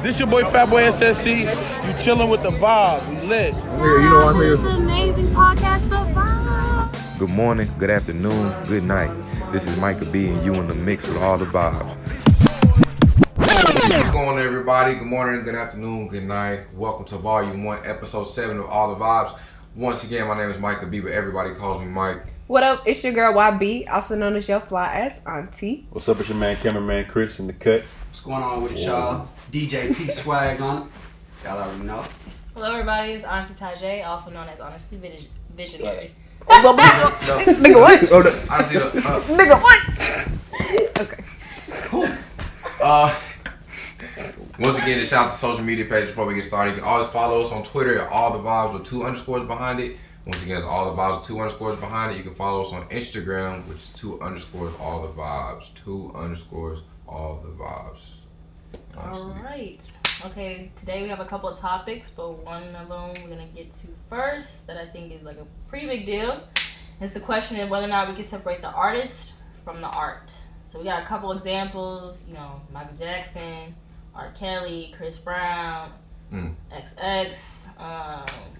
This your boy Fatboy SSC. You chilling with the vibe. We lit. I'm here. You know I'm here. It's an amazing podcast, The Vibe. Good morning, good afternoon, good night. This is Micah B, and you in the mix with all the vibes. What's going on, everybody? Good morning, good afternoon, good night. Welcome to Volume 1, Episode 7 of All the Vibes. Once again, my name is Micah B, but everybody calls me Mike. What up? It's your girl YB, also known as your fly ass auntie. What's up? It's your man, cameraman Chris in the cut. What's going on with it, y'all? DJ P Swag on it. Y'all already know. Hello, everybody. It's Honesty Tajay, also known as Honestly Visionary. Nigga what? Honestly, Nigga what? Okay. cool. Once again, just shout out to social media page before we get started. You can always follow us on Twitter at All the Vibes with 2 underscores behind it. Once again, it's All the Vibes with 2 underscores behind it. You can follow us on Instagram, which is 2 underscores All the Vibes. 2 underscores All the Vibes. Honestly. All right. Okay, today we have a couple of topics, but one of them we're going to get to first that I think is like a pretty big deal. It's the question of whether or not we can separate the artist from the art. So we got a couple examples, you know, Michael Jackson, R. Kelly, Chris Brown, XX,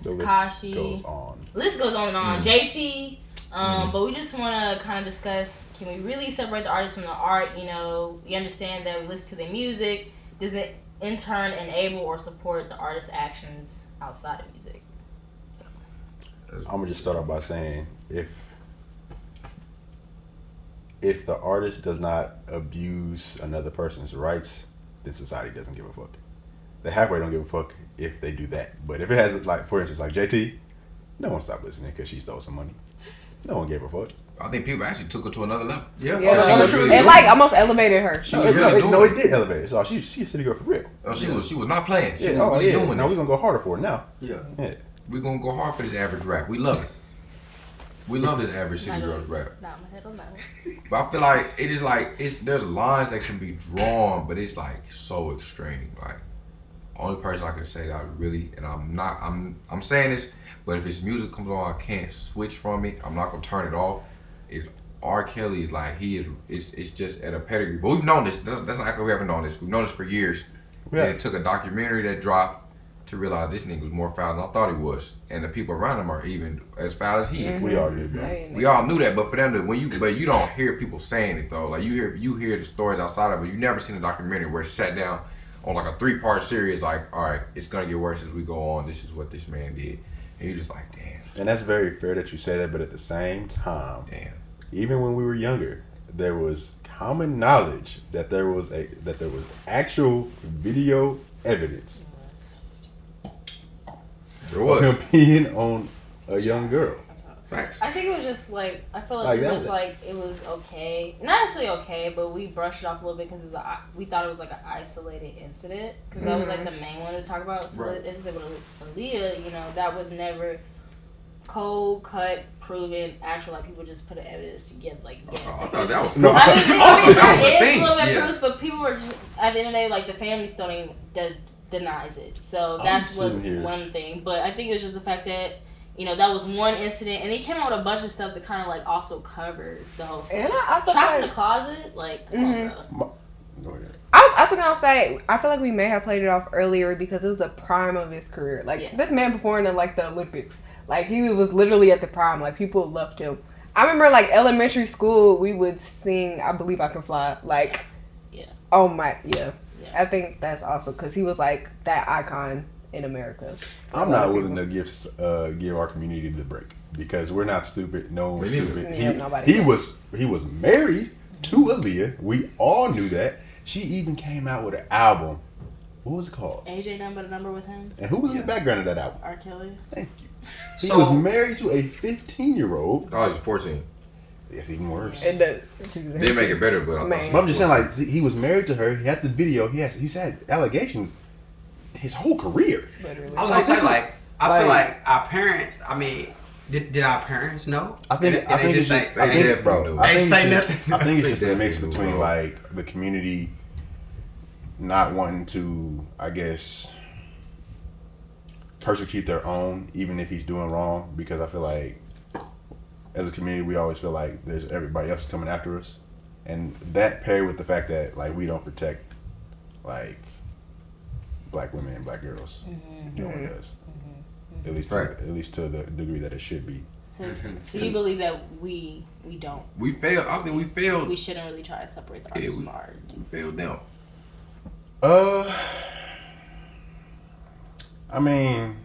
The list Kashi. goes on. List goes on and on. JT. But we just want to kind of discuss, can we really separate the artist from the art? You know, we understand that we listen to their music. Does it in turn enable or support the artist's actions outside of music? So I'm gonna just start off by saying if the artist does not abuse another person's rights, then society doesn't give a fuck. They halfway don't give a fuck if they do that. But if it has, like, for instance, like JT, no one stopped listening because she stole some money. No one gave a fuck. I think people actually took her to another level. Yeah. She was really It like almost elevated her. She was really doing it did elevate it. So she's a city girl for real. Oh, she was not playing. She was Doing this. No, we're gonna go harder for it now. Yeah. We're gonna go hard for this average rap. We love it. We love this average city girls rap. not my head on that one. But I feel like it just like there's lines that can be drawn, but it's like so extreme. Like only person I can say that I really, and I'm saying this, but if his music comes on, I can't switch from it. I'm not gonna turn it off. If R. Kelly is like it's just at a pedigree. But we've known this. That's not like we haven't known this. We've known this for years. Yeah. And it took a documentary that dropped to realize this nigga was more foul than I thought he was, and the people around him are even as foul as he is. We all knew that. We all knew that, but for them to but you don't hear people saying it though. Like you hear the stories outside of it. You never seen a documentary where it's sat down on like a 3-part series. Like, all right, it's gonna get worse as we go on. This is what this man did, and you're just like, damn. And that's very fair that you say that, but at the same time, Damn. even when we were younger, there was common knowledge that there was actual video evidence There of was. him peeing on a young girl. Facts. I think it was just like, I feel Like like that it was was- like, it was okay. Not necessarily okay, but we brushed it off a little bit because we thought it was like an isolated incident. Because that was like the main one to talk about. So Right. the incident with Aaliyah, you know, that was never cold cut, proven, actual, like people just put an evidence together, like, yes. I thought that was. No, I mean, that was the it is thing. a little bit Yeah. proof, but people were just, at the end of the day, like the family still even denies it. So I'm that's was sitting here. one thing. But I think it was just the fact that, you know, that was one incident, and he came out with a bunch of stuff to kind of like also cover the whole stuff. And I also Trapped in like, the closet, like, come on, bro. Go ahead. I was also gonna say, I feel like we may have played it off earlier because it was the prime of his career. Like Yeah. this man performed in like the Olympics. Like he was literally at the prime. Like people loved him. I remember like elementary school, we would sing "I Believe I Can Fly." Like, Yeah. oh my, yeah. I think that's awesome because he was like that icon in America. I'm not willing to give our community the break because we're not stupid. No one was Me neither. stupid. Yeah, nobody He was married to Aaliyah. We all knew that. She even came out with an album. What was it called? AJ number the number with him, And who was in the background of that album? R. Kelly. Thank you. He So- was married to a 15-year-old. Oh, he's 14. That's even worse. And They make it better, but Man. But I'm just saying, like, he was married to her. He had the video. He's had allegations his whole career. Literally. I was Like, gonna this say, is- like, I feel like our parents, I mean, did our parents know? I think And they it's just just, like, I think, definitely bro, knew. I They think say it's just, nothing. I think it's They just a mix definitely between knew, bro. like the community not wanting to, I guess, persecute their own, even if he's doing wrong. Because I feel like, as a community, we always feel like there's everybody else coming after us, and that paired with the fact that like we don't protect like black women and black girls. No one does. At least to the degree that it should be. So you believe that we don't? We failed. I think we failed. We shouldn't really try to separate the artist from the art. We failed them. I mean,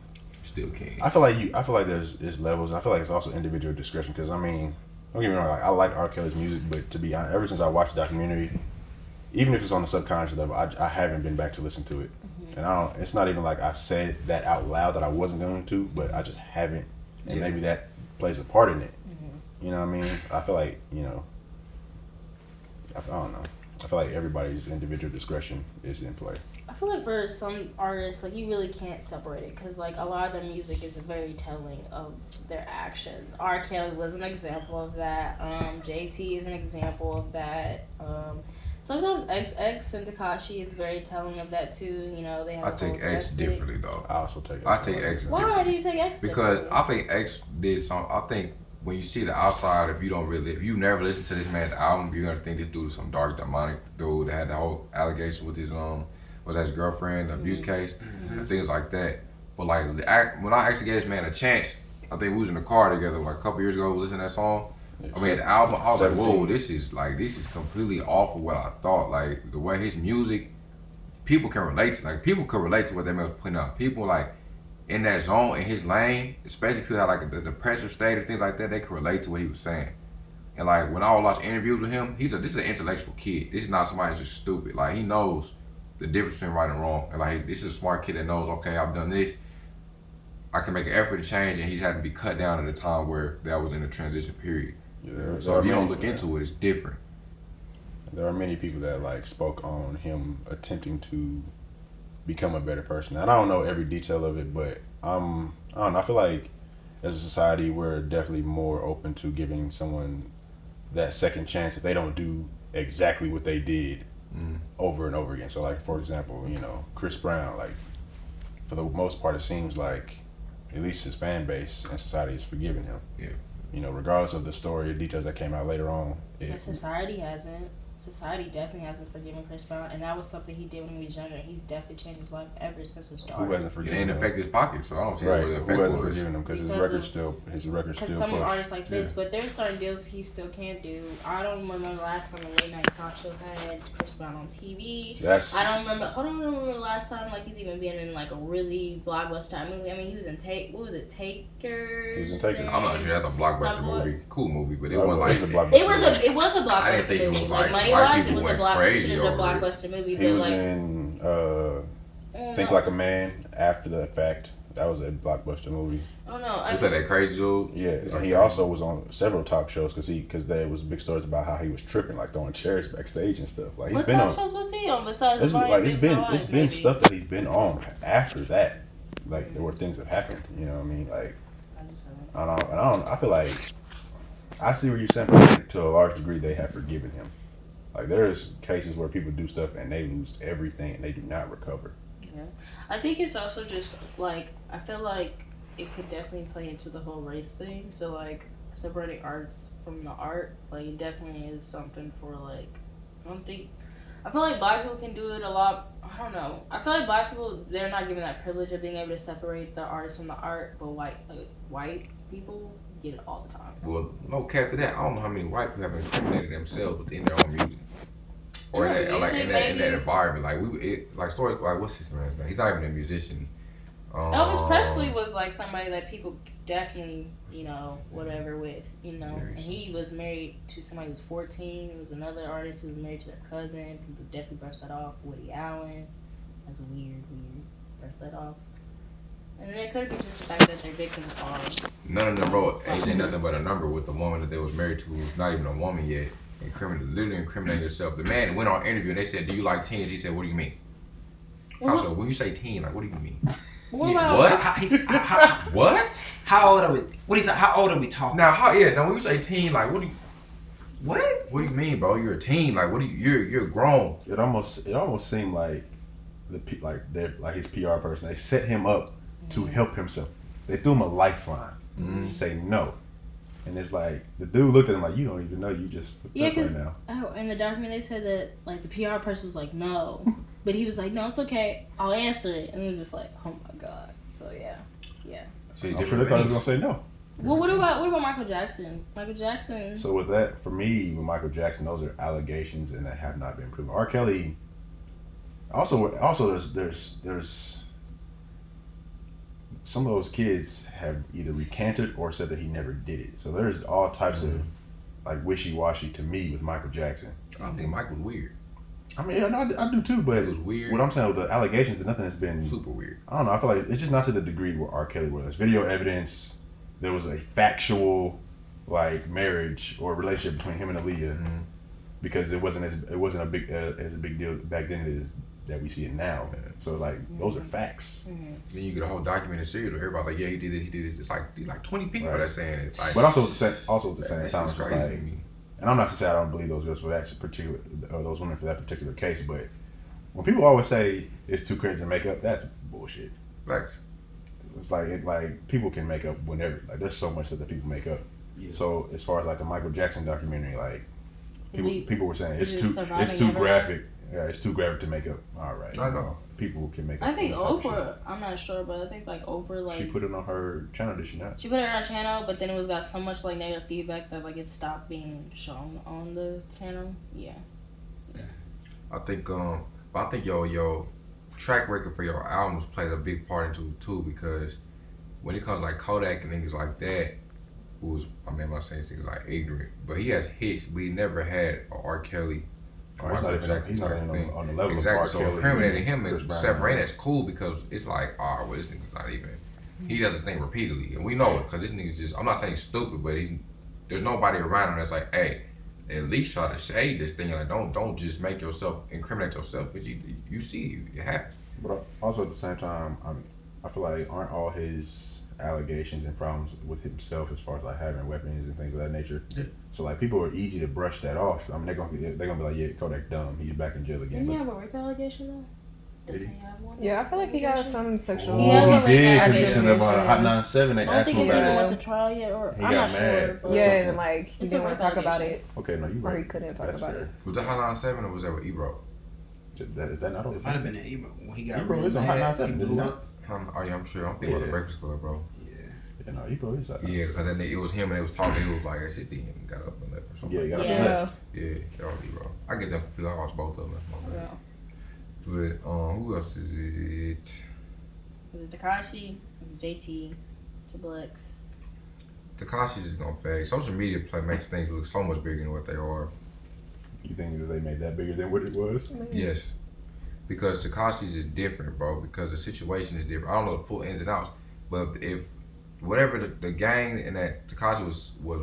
still can't. I feel like there's levels. I feel like it's also individual discretion. Because I mean, don't get me wrong. Like, I like R. Kelly's music, but to be honest, ever since I watched the documentary, even if it's on the subconscious level, I haven't been back to listen to it. And it's not even like I said that out loud that I wasn't going to, but I just haven't. And maybe that plays a part in it. You know what I mean? I feel like, you know, I don't know. I feel like everybody's individual discretion is in play. I feel like for some artists, like, you really can't separate it because, like, a lot of their music is very telling of their actions. R. Kelly was an example of that. JT is an example of that. Sometimes XX and Tekashi is very telling of that too. You know, they have. I take X differently though. I also take X. I take X. Why do you take X? Because I think X did some. I think when you see the outside, if you never listen to this man's album, you're gonna think this dude is some dark demonic dude that had the whole allegation with his was that his girlfriend, the abuse case, and things like that. But like when I actually gave this man a chance, I think we was in the car together like a couple years ago, listening to that song. I mean, his album, I was 17. Like, whoa, this is completely off of what I thought. Like, the way his music, people can relate to. Like, people could relate to what that man was putting out. People, like, in that zone, in his lane, especially people that like a depressive state or things like that, they could relate to what he was saying. And, like, when I watch interviews with him, this is an intellectual kid. This is not somebody that's just stupid. Like, he knows the difference between right and wrong. And, like, this is a smart kid that knows, okay, I've done this. I can make an effort to change, and he's had to be cut down at a time where that was in a transition period. Yeah, so if you don't look into it, it's different. There are many people that like spoke on him attempting to become a better person. And I don't know every detail of it, but I don't know. I feel like as a society, we're definitely more open to giving someone that second chance if they don't do exactly what they did over and over again. So like, for example, you know, Chris Brown, like for the most part, it seems like at least his fan base and society is forgiving him. Yeah. You know, regardless of the story or details that came out later on. But society hasn't. Society definitely hasn't forgiven Chris Brown, and that was something he did when he was younger. He's definitely changed his life ever since it started. Who hasn't forgiven him? It ain't affect his pocket, so I don't see right. where the effect Who hasn't was. forgiven him because his record's still Because some artists like this, but there's certain deals he still can't do. I don't remember the last time the late night talk show had Chris Brown on TV. I don't remember the last time like he's even been in like a really blockbuster movie. I mean, he was in Taker. He was in Taker. I'm not sure that's a blockbuster movie. Cool movie, but it wasn't like a blockbuster. It was a blockbuster movie. Like money wise, it was a blockbuster movie. He was in Think Like a Man After the Fact. That was a blockbuster movie. Oh no! Was that crazy dude? Yeah, and he also was on several talk shows because there was big stories about how he was tripping, like throwing chairs backstage and stuff. Like what talk shows was he on besides? It's been stuff that he's been on after that. Like there were things that happened. You know what I mean? Like I feel like I see where you're saying, but to a large degree they have forgiven him. Like there's cases where people do stuff and they lose everything and they do not recover. Yeah, I think it's also just like I feel like it could definitely play into the whole race thing. So like separating arts from the art, like it definitely is something for like I feel like black people can do it a lot. I don't know. I feel like black people, they're not given that privilege of being able to separate the artist from the art, but white people get it all the time. Well, no cap to that. I don't know how many white people have incriminated themselves within their own music. Or in that environment. Like stories like what's his man's name? He's not even a musician. Elvis Presley was like somebody that people definitely, whatever with, and he was married to somebody who was 14. There was another artist who was married to their cousin. People definitely brushed that off. Woody Allen. That's weird. Brushed that off. And then it could be just the fact that their victims are. None of them wrote age ain't nothing but a number with the woman that they was married to who's not even a woman yet. Literally incriminating yourself. The man went on an interview and they said, "Do you like teens?" He said, "What do you mean?" I said, "When you say teen, like, what do you mean?" What? What? How old are we? What is that? How old are we talking? Now, when you say teen, like, what do you mean, bro? You're a teen, like, what do you? You're grown. It almost seemed like his PR person. They set him up to help himself. They threw him a lifeline. Say no. And it's like, the dude looked at him like, you don't even know, you just fucked up right now. Oh, in the document they said that, like, the PR person was like, no. But he was like, no, it's okay. I'll answer it. And it was just like, oh my God. So yeah. See, I'm sure they thought he was gonna say no. Well, what about Michael Jackson? Michael Jackson. So with that, for me, with Michael Jackson, those are allegations and that have not been proven. R. Kelly. Also, there's some of those kids have either recanted or said that he never did it. So there's all types of like wishy-washy to me with Michael Jackson. I think Mike was weird. I mean, yeah, no, I do too, but It was weird. what I'm saying with the allegations is nothing has been Super weird. I don't know. I feel like it's just not to the degree where R. Kelly, where there's video evidence, there was a factual like marriage or relationship between him and Aaliyah, because it wasn't a big deal back then as that we see it now. Yeah. So like those are facts. Then you get a whole documented series where everybody's like, yeah, he did it. It's like 20 people Right. that's saying it. Like, But also at the same time, it's just crazy like, to me. and I'm not to say I don't believe those girls for that particular or those women for that particular case, but when people always say it's too crazy to make up, that's bullshit. Facts. It's like people can make up whenever. Like there's so much that people make up. Yeah. So as far as like the Michael Jackson documentary, like people were saying it's Is it too surviving ever? graphic. Yeah, it's too graphic to make up. All right, I know. People can make up. I think all type of Oprah, I'm not sure, but I think like Oprah, like shit. She put it on her channel, did she not? she put it on her channel, but then it was got so much like negative feedback that like it stopped being shown on the channel. Yeah. I think your track record for your albums plays a big part into it too, because when it comes like Kodak and niggas like that, I'm not saying things like ignorant, but he has hits, but he never had a R. Kelly. Oh, he's not even on the level exactly. of So R. Kelly. incriminating him Chris and Brown. separating that's cool, because it's like, well, this nigga's not even. He does this thing repeatedly, and we know it because this nigga's just. I'm not saying stupid, but there's nobody around him that's like, hey, at least try to shade this thing. Like, don't just make yourself incriminate yourself, but you see it happens. But also at the same time, I feel like aren't all his allegations and problems with himself as far as like having weapons and things of that nature. Yeah. So like people are easy to brush that off. I mean they're gonna be like, yeah, Kodak dumb. He's back in jail again. Didn't he have a rape allegation though? Doesn't he have one? Yeah, I feel like he got some sexual. He has a rape did, allegation. because he said about Hot 97. They I don't asked think him it's about even it. went to trial yet, or He I'm got not mad. sure. But Yeah, and like he It's didn't a want to rape talk about allegation. it, Okay, no, you or right. he couldn't talk That's about fair. it. Was that Hot 97 or was that with Ebro? Is that not over? It might have been an Ebro when he got Ebro really is on Hot mad. 97, He isn't blew it? up. I'm sure. I'm thinking about the Yeah. Breakfast Club, bro. Yeah, no, he probably is. Yeah, because then it was him and they was talking. He was like, that shit then got up and left or something. Yeah, he got up Yeah. and left. Yeah, that was Ebro. I get them confused. I watched both of them. That's my bad. Yeah. But who else is it? It was Tekashi, it was JT, Triple X. Tekashi's just gonna fade. Social media makes things look so much bigger than what they are. You think that they made that bigger than what it was? Yes. Because Tekashi's is different, bro, because the situation is different. I don't know the full ins and outs, but if whatever the gang and that Tekashi was with,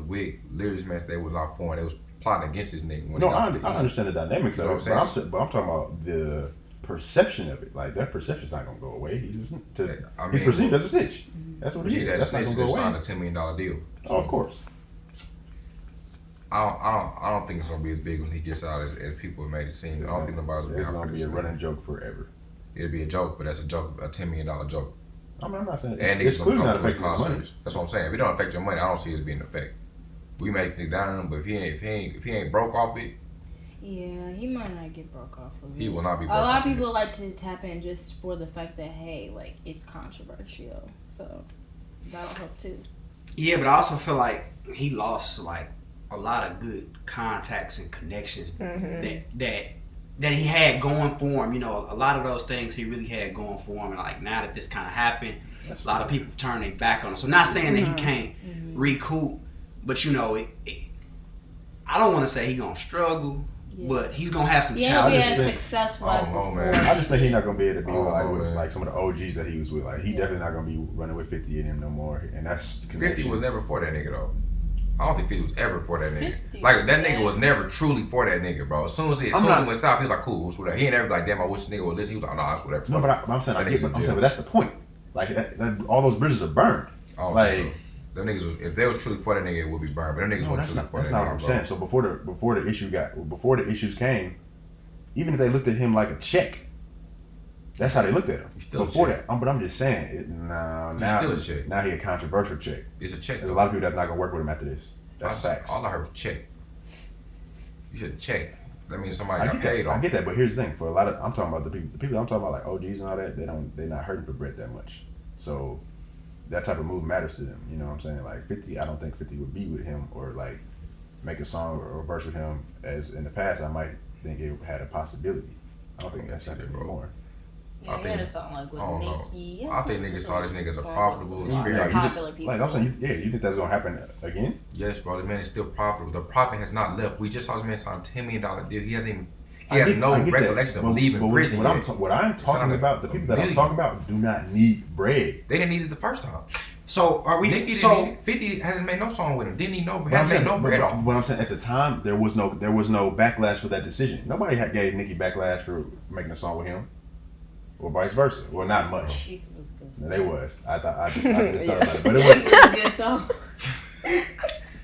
literally meant they was out for and they was plotting against this nigga. When No, he got I to the end. understand the dynamics You know of it, what I'm but I'm talking about the perception of it. Like, that perception's not going to go away. He's perceived as a snitch. That's what he is. That's not going to go signed away. a $10 million deal. Oh, of course. I don't think it's gonna be as big when he gets out as people have made it seem. I don't think nobody's gonna be It's out going for to this. be a running joke forever. It'll be a joke, but that's a joke, a $10 million joke. I mean, I'm not saying And it's niggas clearly gonna not come to his affecting his money. concerts. That's what I'm saying. If it don't affect your money, I don't see it as being an effect. We make things down on him, but if he ain't broke off it, Yeah, he might not get broke off of it. he will not be A broke lot off of it. people like to tap in just for the fact that, hey, like, it's controversial. So, that'll help too. Yeah, but I also feel like he lost like a lot of good contacts and connections that he had going for him. You know, a lot of those things he really had going for him, and like now that this kind of happened, a lot of people turn their back on him. So not saying that he can't recoup, but you know, I don't want to say he gonna struggle, but he's gonna have some Yeah, he'll be just as think- successful as Oh, before. man. I just think he's not going to be able to be Oh, with man. like some of the OGs that he was with. Like, he definitely not going to be running with 50 in him no more. And that's 50 connections. was never for that nigga though. I don't think 50 was ever for that nigga. 50, Like that nigga yeah. was never truly for that nigga, bro. As soon as he went south, he was like, cool, what's whatever. He ain't ever like, damn, I wish this nigga was this. He was like, nah, it's whatever. No, but I'm saying, but that's the point. Like, all those bridges are burned. I don't like, think so. Them niggas was, if they was truly for that nigga, it would be burned. But them niggas no, weren't that's truly not for that's that not nigga, what I'm bro. saying. So before the issues came, even if they looked at him like a check, that's how they looked at him. He's still a before check. that. But I'm just saying, now still a check. Now he a controversial check. It's a check. There's a lot of people that's not gonna work with him after this. That's facts. All I heard was check. You said check. That means somebody I got get paid that. I off. get that, but here's the thing: for a lot of, I'm talking about the people I'm talking about, like OGs and all that. They're not hurting for bread that much. So that type of move matters to them. You know what I'm saying? Like 50, I don't think 50 would be with him or like make a song or a verse with him as in the past. I might think it had a possibility. I don't think that's something anymore. Yeah, he had a song like with I don't know. Nicki. I think niggas saw this nigga as a Songs profitable with some experience. popular people. Like I'm saying, you think that's gonna happen again? Yes, bro. The man is still profitable. The profit has not left. We just saw this man sign a $10 million deal. He hasn't even. He has no I get recollection that. of leaving prison What yet. what I'm talking Sounded about, the people that I'm million. talking about, do not need bread. They didn't need it the first time. So are we? Nicki so didn't need it. 50 hasn't made no song with him. Didn't he know? But I'm Hasn't made saying, no bread off. what I'm saying, at the time, there was no backlash for that decision. Nobody gave Nicki backlash for making a song with him, or vice versa. Well, not much. She was good. No, they was. I just thought about it, but it It was. was a good song.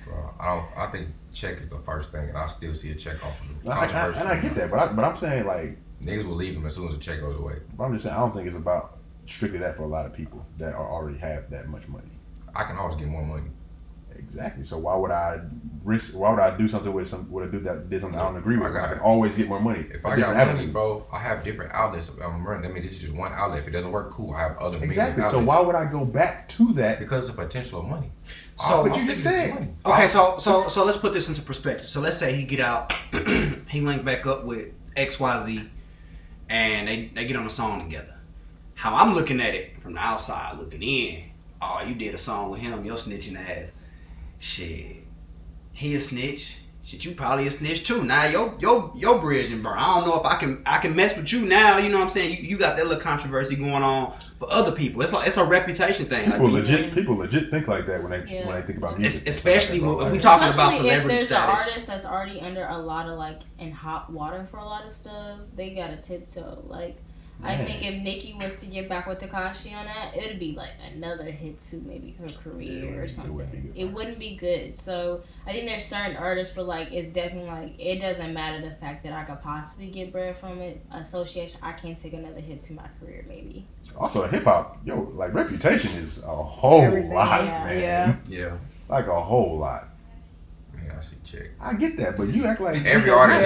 So I think check is the first thing, and I still see a check off of the And controversy. I get that, but I'm saying like, Niggas will leave him as soon as the check goes away. but I'm just saying I don't think it's about strictly that for a lot of people that already have that much money. I can always get more money. Exactly. So why would I risk? Why would I do something with a dude that did something I don't agree with? I I can always get more money. If A I got different money, avenue. bro, I have different outlets. I'm running. That means this is just one outlet. If it doesn't work, cool. I have other million Exactly. So outlets. why would I go back to that? Because of the potential of money. So, I'm but you just thinking it's said- money. okay, so let's put this into perspective. So let's say he get out, he link back up with XYZ, and they get on a song together. How I'm looking at it from the outside looking in, oh, you did a song with him, your snitching ass. Shit, he a snitch. Shit, you probably a snitch too. Now your bridge and burn. I don't know if I can mess with you now. You know what I'm saying? You got that little controversy going on for other people. It's like it's a reputation thing. People Like, legit think like that when they think about music. especially when we Like, talking about Especially celebrity if there's an status. artist that's already under a lot of like in hot water for a lot of stuff, they gotta tiptoe. Like I Man. think if Nicki was to get back with Tekashi on that, it'd be like another hit to maybe her career or something. It wouldn't be good. So I think there's certain artists, but like it's definitely like it doesn't matter the fact that I could possibly get bread from it. Association, I can't take another hit to my career maybe. Also, hip hop, like reputation is a whole Everything, lot, yeah. man. Yeah. Like a whole lot. Yeah, I see check. I get that, but you act like Every artist,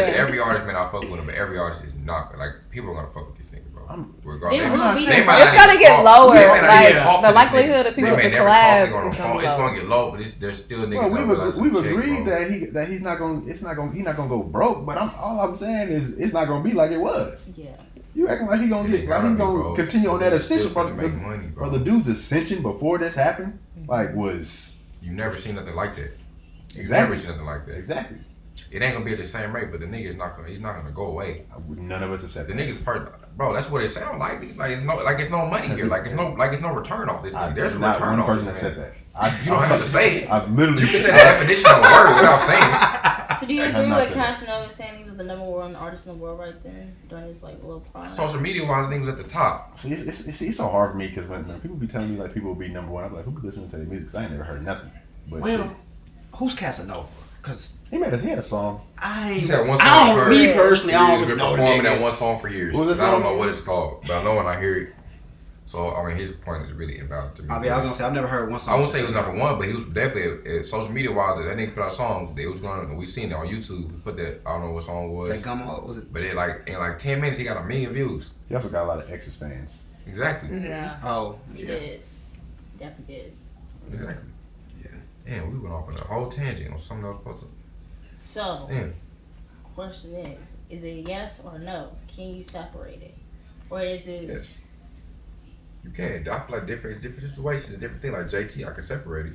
man, I fuck with him, but every artist is not like people are gonna fuck with this nigga, bro. Regardless, They they will might- be. they might It's not gonna even get talk- lower, they might not like, even talk the to this likelihood nigga. of people They may to never collab talk to him on the is phone. gonna be It's low. gonna get low, but there's still niggas Well, that realize we've some check, agreed bro. that he's not gonna go broke. But all I'm saying is it's not gonna be like it was. Yeah. You acting like he's gonna It get ain't like gotta he's be, gonna bro. continue on that He's still ascension, finna make money, bro. the dude's ascension before this happened, like was You never seen nothing like that. You Exactly. never seen nothing like that. exactly. It ain't gonna be at the same rate, but the nigga's he's not gonna go away. None of us have said The that. nigga's bro. That's what it sounds like. It's like it's no money here. Like it's no return off this nigga. There's a Not return one off person this that man. said that. You don't have to say it. I've literally You can say the definition of a word without saying it. So do you I have agree not with said that. Casanova saying he was the number one artist in the world right then during his like little prime? Social media wise, niggas at the top. See, it's so hard for me because when people be telling me like people will be number one, I'm like, who be listening to their music? 'Cause I ain't never heard nothing. But shit, Well, who's Casanova? Cause he had a song. He's had one song I for- don't. Me personally, I He's don't been know the performing that nigga. one song for years. What was that I don't song? know what it's called, but I know when I hear it. So I mean, his point is really invalid to me. I mean, I was gonna say I've never heard one song. I won't say he was number one, but he was definitely social media wise. That nigga put out songs. They was going. We seen it on YouTube. He put that. I don't know what song it was, That Gummo, was it? but it like in like 10 minutes he got 1 million views. He also got a lot of X's fans. Exactly. Yeah. Oh, He yeah. did. Definitely did. Exactly. Yeah. Damn, we went off on a whole tangent on something else. Supposed to. So, Damn. question is it yes or no? Can you separate it? Or is it Yes. You can. I feel like different situations, different thing. Like JT, I can separate it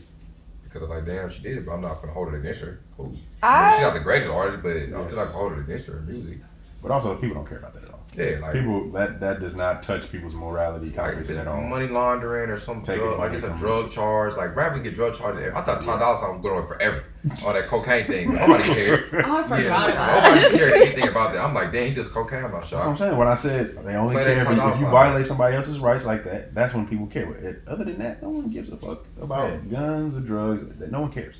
because I'm like, damn, she did it, but I'm not gonna hold it against her. Cool. She's not the greatest artist, but I feel like I hold it against her music. But also, people don't care about that at all. Yeah, like People that does not touch people's morality, like compass it's at all. money laundering or some Taking drug, like money it's a from- drug charge. Like rappers get drug charges. I thought Ty Dolla $ign was going on forever. All that cocaine thing. Nobody cared. Oh, I forgot Yeah, about Nobody it. cared anything about that. I'm like, damn, he just cocaine. I'm not That's what I'm shocked. saying. When I said they only Play that care Ty Dolla if you $ign. violate somebody else's rights like that, that's when people care. Other than that, no one gives a fuck about Yeah. guns or drugs. No one cares.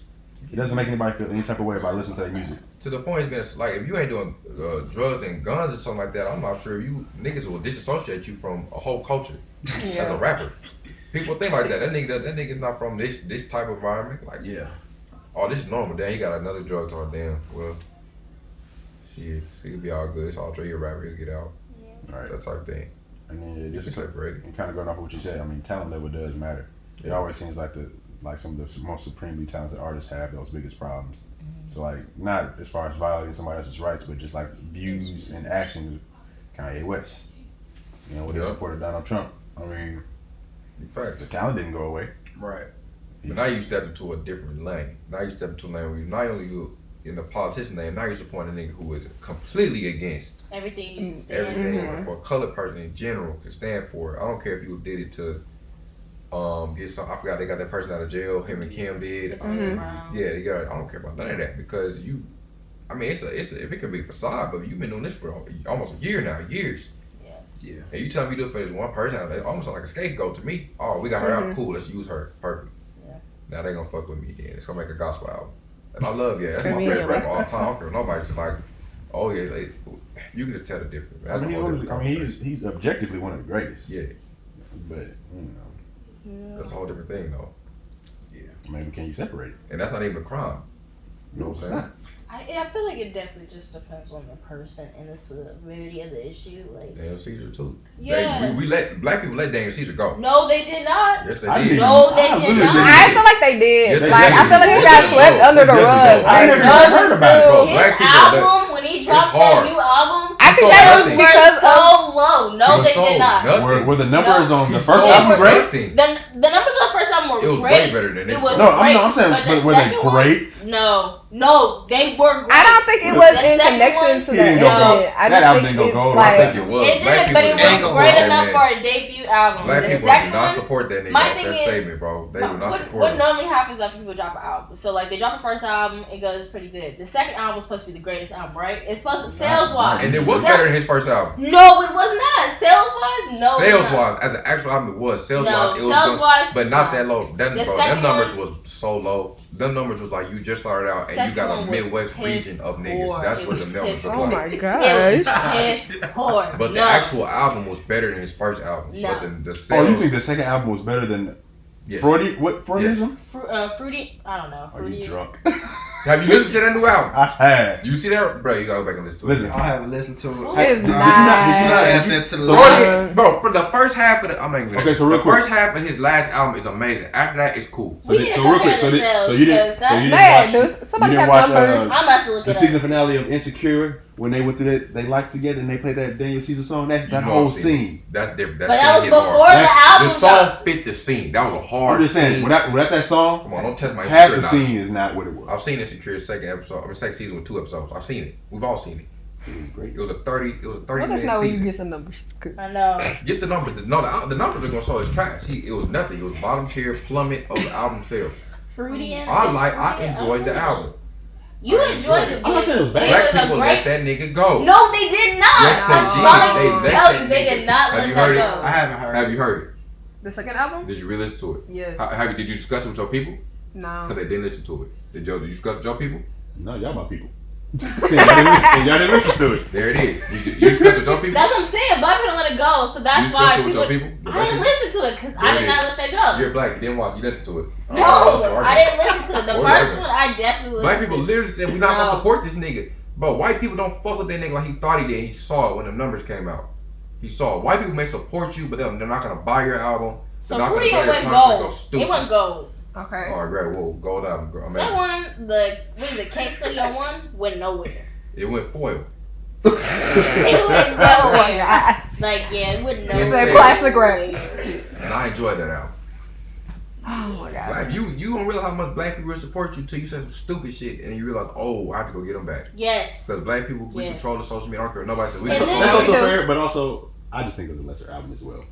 It doesn't make anybody feel any type of way about listening to their music. To the point, it's been like if you ain't doing drugs and guns or something like that, I'm not sure you niggas will disassociate you from a whole culture as a rapper. People think like that. That nigga's not from this type of environment. Like, Yeah. oh, this is normal. Damn, he got another drug charge. Damn, well, Shit, it could be all good. It's all true. You're rapper, he'll get out. All right. That type of thing. And then You just can separate it. and kind of going off of what you said, I mean, talent level does matter. It always seems like some of the most supremely talented artists have those biggest problems. So like, not as far as violating somebody else's rights, but just like views and actions. Kanye West, you know, with his support of Donald Trump. I mean, Fact. the talent didn't go away. Right. But now you step into a different lane. Now you step into a lane where you not only you in the politician lane, now you're supporting a nigga who is completely against Everything you used to stand everything for a colored person in general can stand for it. I don't care if you did it to get some. I forgot they got that person out of jail. Him and Kim did. Brown. Yeah, they got. I don't care about none of that because you. I mean, it's a if it could be a facade, but you've been doing this for almost a year now, years. Yeah. And you tell me to do it for this one person, it's almost like a scapegoat to me. Oh, we got her out, cool. Let's use her, perfect. Yeah. Now they gonna fuck with me again. It's gonna make a gospel album, and I love that's my Convenient. favorite rapper all the time. I don't care what nobody's like. Oh yeah, like, you can just tell the difference. That's a whole different conversation. He's objectively one of the greatest. Yeah, But that's a whole different thing though. maybe can you separate it? And that's not even a crime. You know what I'm saying? I feel like it definitely just depends on the person and the severity of the issue. Like, Daniel Caesar too. yes. We let black people let Daniel Caesar go. No, they did not. Yes, they I did. did. No, they I did literally not. I feel like they did. Yes, they Like, did. I feel like he They got did. swept under the They rug. did. Like, I never No, heard about it. Bro, his black people album, when he dropped that hard. new album, I think He that sold was nothing. because were so low. No, He they sold did not. nothing. Were the numbers on the He first sold album great? nothing. The numbers on the first album were It was way great. better than this It was one. No, great. I'm saying, but the were they second one- great? No, they were great. I don't think it was The in second connection one- to He the didn't go incident. gold. I That just album think didn't go it's gold. I like, think it was. It Black did, but it people was did not great support enough that for man. a debut album. Black The people do second not one, support that nigga my off thing that is- statement, bro. They do not support what him. normally happens after people drop an album? So like they drop the first album, it goes pretty good. The second album was supposed to be the greatest album, right? It's supposed to sales wise. And it was better than his first album. No, it was not. Sales wise, no. Sales it's not. wise, as an actual album, it was. Sales No, wise, it was sales good, wise, but not no. that low. Them, The bro, second them numbers one- was so low. Them numbers was like you just started out and you Second got a one was Midwest piss region of niggas. poor. That's It what was the numbers piss look oh like. my It was gosh. piss poor. But the No. actual album was better than his first album. No. But the Oh, sales. you think the second album was better than Yes. Freudism? Fruity? I don't know. Are you Fruity. drunk? Have you listened to that new album? I had. You see that, bro? You gotta go back and listen to it. Listen, I haven't listened to it. It's Did you not? Add that to the So list. Bro, for the first half of the, I'm angry. Okay, so real the quick. first half of his last album is amazing. After that, it's cool. So, did, so real quick, so, compare you didn't, themselves, so you didn't Man, watch, dude, somebody you didn't have watch numbers. I'm about to look the it up. season finale of Insecure when they went through that, they liked together and they played that Daniel Caesar song. That You know whole I've seen it. scene. That's different. But that was scene hit before hard. the album The song dropped. fit the scene. That was a hard I'm just saying, scene. without that song, Come on, don't test my half the Insecure scene knowledge. is not what it was. I've seen Insecure second season with 2 episodes. I've seen it. We've all seen it. It was great. It was a 30 Let us minute know when you season. get some numbers. I know. Get the numbers. The numbers are gonna show is trash. It was nothing. It was bottom tier plummet of the album sales. Fruity and I enjoyed the album. You I enjoyed it. I'm not saying it was bad. Black was a people great- let that nigga go. No, they did not. Yes, they I'm did. trying They to let tell that you, they nigga- did not Have let you that heard it? go. I haven't heard. Have you heard it? The second album? Did you re-listen to it? Yes. Did you discuss it with your people? No. Because they didn't listen to it. Did you discuss it with your people? No, y'all my people. y'all didn't listen to it. There it is. You discussed it with your people? That's what I'm saying. Black people don't let it go, so You that's discussed why it with people. your people? The I black didn't people? listen to it because There I it did not is. let that go. You're black. You didn't watch. You listened to it. No, I didn't listen to it. The Or first argument. one, I definitely Black listened people to. literally said, we're not going No. to support this nigga. Bro, white people don't fuck with that nigga like he thought he did. He saw it when the numbers came out. He saw it. White people may support you, but they're not going to buy your album. So They're not Fruity gonna buy went your concert and gold. go stupid. It went gold. Okay. All right, great. Whoa, gold album, girl. That one, what is it, Can't Study on One, went nowhere. It went foil. It went nowhere. Like, yeah, it went nowhere. It's a classic rap. And I enjoyed that album. Oh my god. Like, you don't realize how much black people will support you till you say some stupid shit and you realize, oh, I have to go get them back. Yes. Because black people, we Yes. control the social media. I don't care what nobody says. We And control then- That's the also social fair, but also I just think it was a lesser album as well.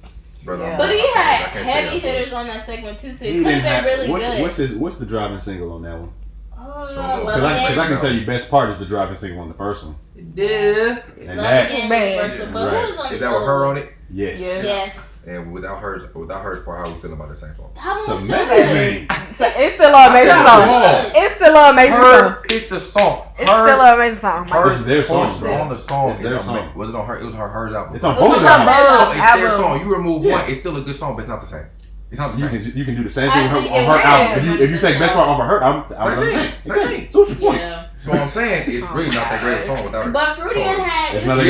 Brother, Yeah. But he I had can't heavy tell you. hitters on that segment too, so He it could didn't have been really good. what's the driving single on that one? Oh, Because I Again. can tell you, best part is the driving single on the first one. Yeah. And Love that, Again Man. was versatile, but Right. who was on Is the that with her on it? yes. Yes. Yes. And without hers part, how we feel about the same song? That It's one was still good. amazing. So it's still an amazing That's song. wrong. It's still an amazing song. Her, it's the song. It's still an amazing song. Her It's their song, post bro. on the song. It's their is song. amazing. Was it on her? It was hers album. It's on It was both on albums. both. So it's their albums. song. You remove Yeah. one, it's still a good song, but it's not the same. It's not the You same. can do the same thing I on her, think on it her was album. very If you take much best the part off of her album, I was Same saying. thing. Same thing. So what's your point? Yeah. So I'm saying it's really not that great a song without it. But Fruitian had It's not the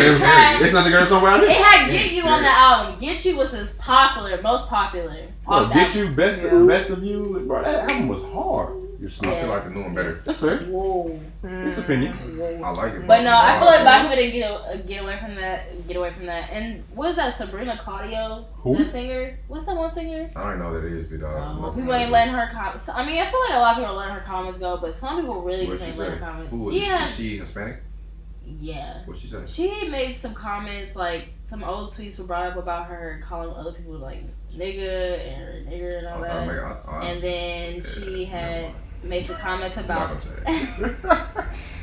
greatest song around it it. had Get You on the album. Get You was his most popular. Bro, off Get the You, Best of You, bro. That album was hard. I still like the new one better. That's fair. Whoa. It's opinion. I like it. But no, I feel like black people didn't get away from that. And what is that? Sabrina Claudio, Who? the singer. What's that one singer? I don't know who that is, but People ain't letting her comments. I mean, I feel like a lot of people are letting her comments go, but some people really just ain't letting her comments. Who Is she Hispanic? Yeah. What'd she say? She made some comments, like some old tweets were brought up about her calling other people like nigga and all that. And then she had made some comments about.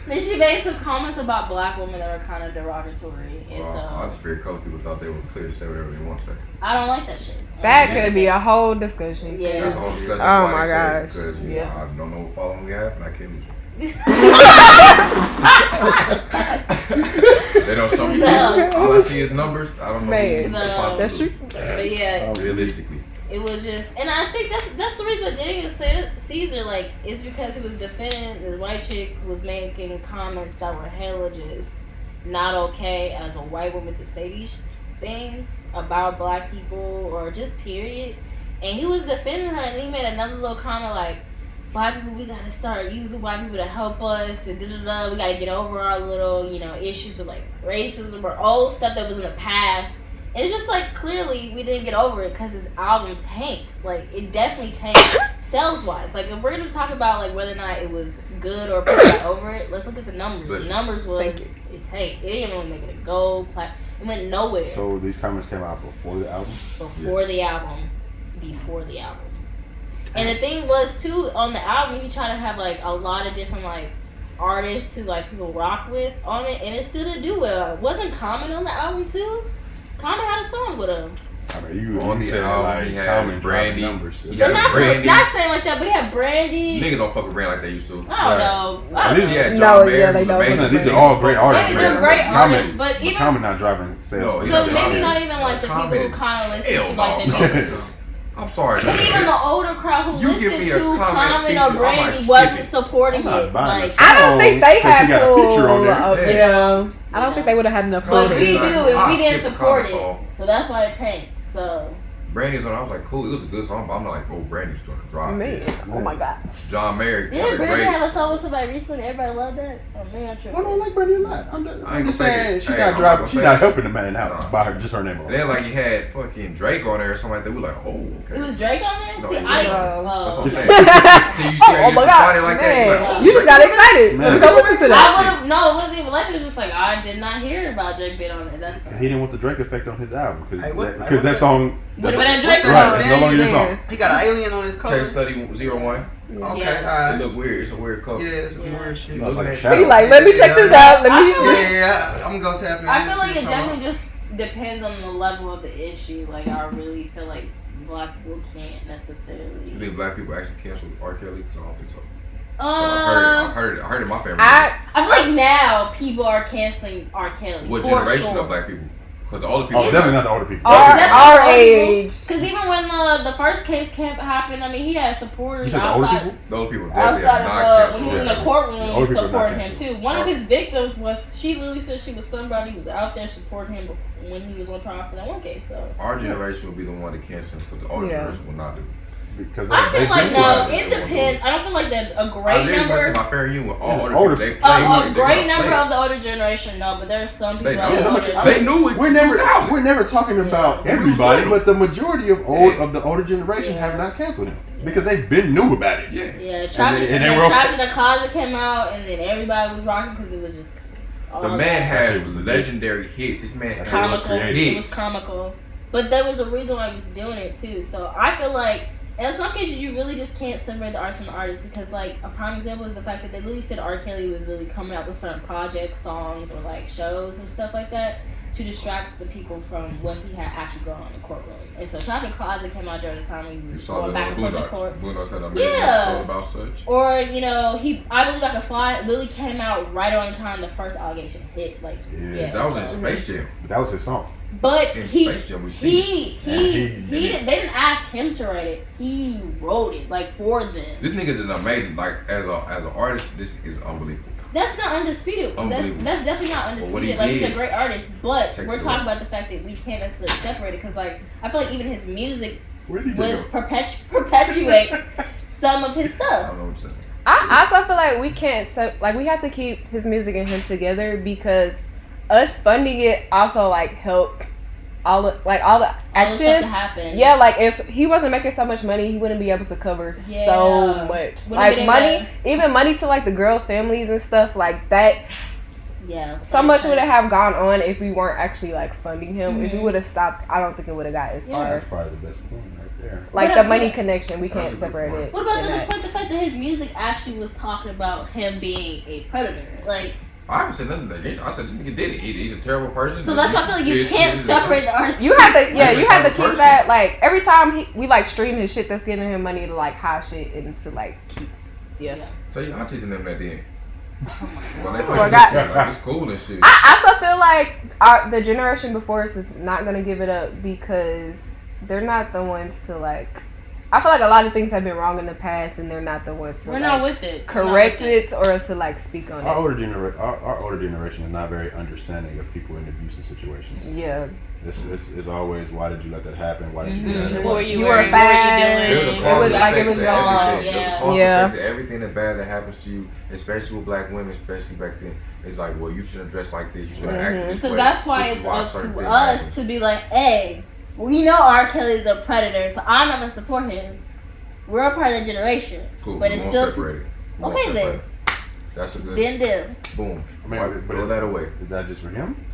Then she made some comments about black women that were kind of derogatory, and so I just figured color people thought they were clear to say whatever they want to say. I don't like that shit. That could be a whole discussion. Yeah. That's a whole discussion. Oh my gosh. Because Yeah. I don't know what following we have, and I can't lose you. They don't show me people. All I see is numbers. I don't know. Man. No. That's true. But yeah, Realistically. it was just, and I think that's the reason that Daniel Caesar, like, is because he was defending the white chick was making comments that were hella just not okay as a white woman to say these things about black people or just period. And he was defending her, and he made another little comment like, black people, we gotta start using white people to help us, and da-da-da. We gotta get over our little, issues with like racism or old stuff that was in the past. And it's just like, clearly we didn't get over it because his album tanks. Like, it definitely tanks sales wise. Like, if we're gonna talk about like whether or not it was good or people got over it, let's look at the numbers. The numbers was it tanked. It didn't even make it a gold plat. It went nowhere. So these comments came out before the album? Before the album. And the thing was too, on the album he tried to have like a lot of different like artists who like people rock with on it, and it still didn't do well. Wasn't Common on the album too? Common had a song with him. I mean, on the album, he had Brandy. Numbers. Not saying like that, but he had Brandy. Niggas don't fuck with Brandy like they used to. I don't know. These are all great artists. Maybe they're great artists, but even Common not driving sales. So maybe not even like the people who kind of listen to like the music. I'm sorry. But even the older crowd who listened to Common or Brandy wasn't supporting it. Like, I don't think they had pull. I don't think they would have had enough. But we do, and we didn't support it, so that's why it tanked. So Brandy's on. I was like, cool. It was a good song, but I'm not like, oh, Brandy's trying to drop this. Oh my god. John Mayer. Didn't Brandy have a song with somebody recently? Everybody loved that. Oh man, I don't like Brandy a lot. I'm just saying she not not dropping. She's not helping the man out by her just her name. And then like you had fucking Drake on there or something like that. We like, oh, okay. It was Drake on there. No, See, that's what I'm saying. See, you see how you started like that. You just got excited. Go listen to that. No, it wasn't even like it was just like I did not hear about Drake being on it. That's he didn't want the Drake effect on his album because that song. But that Drake song, it's no longer your song. He got an alien on his cover. Case study 01. Okay, yeah. It look weird. It's a weird cover. Yeah, it's some weird shit. He like, let me check this out. Yeah, I'm gonna go tap in. I feel like it definitely just depends on the level of the issue. Like, I really feel like black people can't necessarily. You think black people actually cancel R. Kelly? I don't think so. I heard it in my family. I feel like now people are canceling R. Kelly. What generation of black people? Because the older people. Oh, definitely not the older people. Our age. Because even when the first case happened, I mean, he had supporters outside. The older people Outside when he was in the courtroom, Yeah. supporting him too. One of his victims was, she literally said she was somebody who was out there supporting him when he was on trial for that one case. So our generation will be the one to cancel him, but the older generation will not do. Because I feel like no, it depends. I don't feel like that a great number. My fair union with all older people. A great number of the older generation, no, but there's some people. They knew it. We're never talking about everybody, but the majority of the older generation have not canceled him because they've been knew about it. Yeah. Trapped in the Closet came out, and then everybody was rocking because it was just. The man has legendary hits. This man has comical. hits. It was comical, but there was a reason why he was doing it too. So I feel like. In some cases, you really just can't separate the artist from the artist because, like, a prime example is the fact that they literally said R. Kelly was really coming out with certain projects, songs, or, like, shows and stuff like that to distract the people from what he had actually going on in the courtroom. And so Trapped in the Closet came out during the time when he was going back and forth in court. Blue Notes had an amazing episode about such. Or, I Believe I Can Fly literally came out right around the time the first allegation hit. Like, that was in Space Jam. That was his song. But they didn't ask him to write it. He wrote it, like, for them. This nigga's an amazing, like, as an artist, this is unbelievable. That's not undisputed. That's definitely not undisputed. Like, he's a great artist, but we're talking about the fact that we can't necessarily separate it because, like, I feel like even his music perpetuates some of his stuff. I don't know what you're saying. I also feel like we can't we have to keep his music and him together because us funding it also like help all the actions stuff to happen. Yeah, like if he wasn't making so much money, he wouldn't be able to cover so much. Like money, even money to like the girls' families and stuff like that. Yeah. So much would have gone on if we weren't actually like funding him. Mm-hmm. If we would have stopped, I don't think it would have got as far. That's probably the best point right there. Like the money connection, we can't separate it. What about the fact that his music actually was talking about him being a predator? Like, I haven't said nothing. I said this nigga did it. He's a terrible person. So that's why I feel like you can't separate the artist. You have to, you have to keep that. Like every time we like stream his shit, that's giving him money to like hide shit and to like keep. Yeah. So you aunties and them that then. Well, they like, it's cool and shit. I also feel like the generation before us is not gonna give it up because they're not the ones to like. I feel like a lot of things have been wrong in the past, and they're not the ones to We're not with it. Correct it or to like speak on our it. Our older generation is not very understanding of people in abusive situations. Yeah. It's always, why did you let that happen? Why did you do that? What were you fast. doing? It was like it was wrong. Yeah. Everything that bad that happens to you, especially with black women, especially back then, it's like, well, you shouldn't dress like this. You shouldn't act this way. So that's why it's up to us to be like, hey, we know R. Kelly's a predator, so I'm not gonna support him. We're a part of the generation, cool. But it's still separated. Okay then. That's a good. Then. Boom. I mean, throw that away. Is that just for him?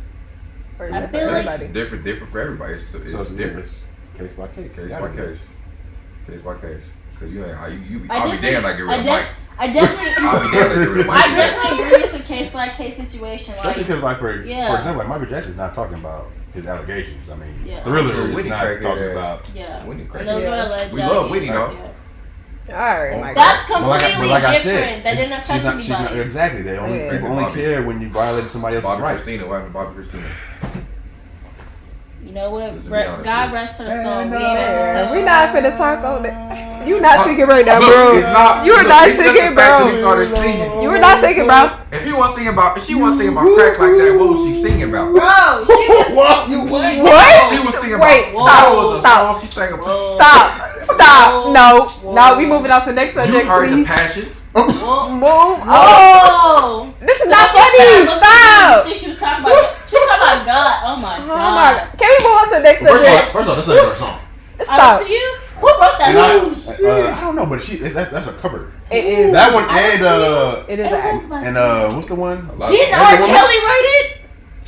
Or I feel like it's different for everybody. It's different. Case by case. Case by case. Because I'll be damned like you're real Mike. I definitely agree it's a case by case situation. Especially because, like, for example, like Michael Jackson's not talking about his allegations. I mean, Thriller is not talking about. Yeah. Whitney and those are alleged. We love Whitney, though. All right, that's completely like I different. said, that didn't affect anybody. Exactly. They people only care when you violated somebody else's rights. What happened to Bobby Christina? You know what? God rest her soul. We're not finna talk on it. You not singing right now, bro. You are not singing, bro. You were not singing, bro. If she wasn't singing about crack like that, what was she singing about? Bro, she was. What? She was singing about. Stop. She sang about. Stop. No, we moving on to the next subject, You heard please. the passion. Move. Oh, this is not funny. Stop. I think she was talking about. She was talking about God. Oh my God. Can we move on to the next subject? First of all, that's not her song. Stop. To you? Who wrote that song? I don't know, but that's a cover. It is. That one and it is. And what's the one? Didn't R. Kelly write it?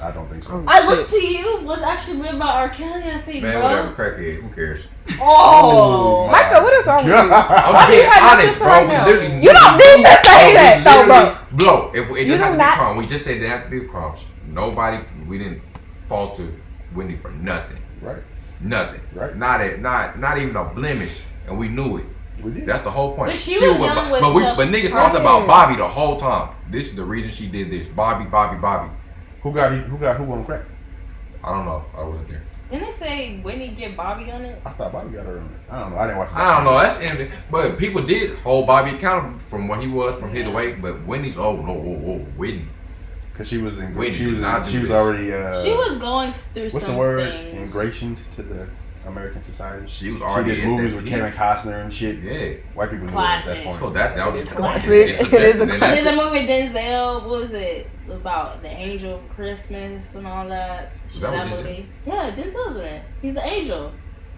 I don't think so. I Look to You was actually written by R. Kelly, I think, man, bro. whatever, crackhead. Who cares? Oh, Michael, what is wrong with you? I'm being honest, bro. You don't need to say that, though, bro. Bro, it doesn't have to be a crime. We just said it didn't have to be a crime. We didn't fault to Whitney for nothing. Right. Nothing. Right. Not even a blemish, and we knew it. We did. That's the whole point. But she was young with but niggas talked about Bobby the whole time. This is the reason she did this. Bobby. Who on crack? I don't know. I wasn't there. Didn't they say Whitney get Bobby on it? I thought Bobby got her on it. I don't know. I didn't watch it. I don't know. That's interesting. But people did hold Bobby accountable from what he was from his way. But Whitney's Whitney. Because she was in. Whitney She was already. She was going through what's some the word? things. Ingratiated to the American society. She was already. She did movies with Kevin Costner and shit. Yeah. White people knew Classic. at that point. So that was It's classic. It is a She did classic. a movie with Denzel. What was it about? The Angel of Christmas and all that. She did that movie. Yeah, Denzel's in it. He's the angel.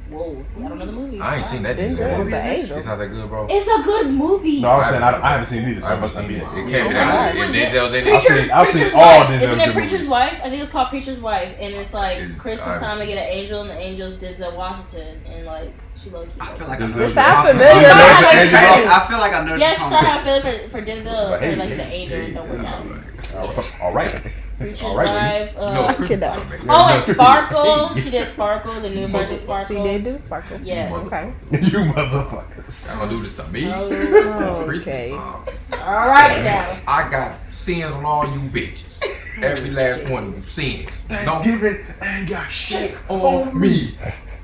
Whoa, I don't know the movie. I ain't seen that. Denzel is an angel. It's not that good, bro. It's a good movie. No, I was saying I haven't seen it either, so I I must not be it. It can't be that. If Denzel's in it. I've seen Preacher's all Wife. Denzel's Isn't it good Preacher's movies. Wife? I think it's called Preacher's Wife, and it's like It's- Christmas time to get an angel, and the angel's Denzel Washington, and like she low key. I feel like Denzel- I It sounds familiar. I feel like I know. Yeah, she started out feeling for Denzel, But hey, like he's an hey, angel, hey, and don't work out. All right. Preacher's All right, Wife. No, cannot. Oh, and Sparkle. She did Sparkle, the new version of Sparkle. She did do Sparkle. Yes. Okay. You motherfuckers. I'm gonna do this to me. Oh, Christmas okay. time. All right now. I got sins on all you bitches. Every last one of you sins. Thanksgiving ain't got shit on me.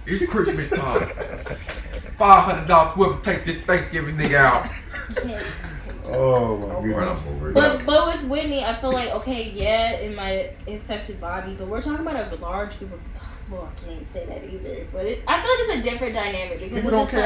It's Christmas time. $500 whoever take this Thanksgiving nigga out. Oh my Right, goodness. I'm over it. But with Whitney, I feel like okay, yeah, it might have affected Bobby, but we're talking about a large group of. Well, I can't say that either, but I feel like it's a different dynamic because People it's don't just care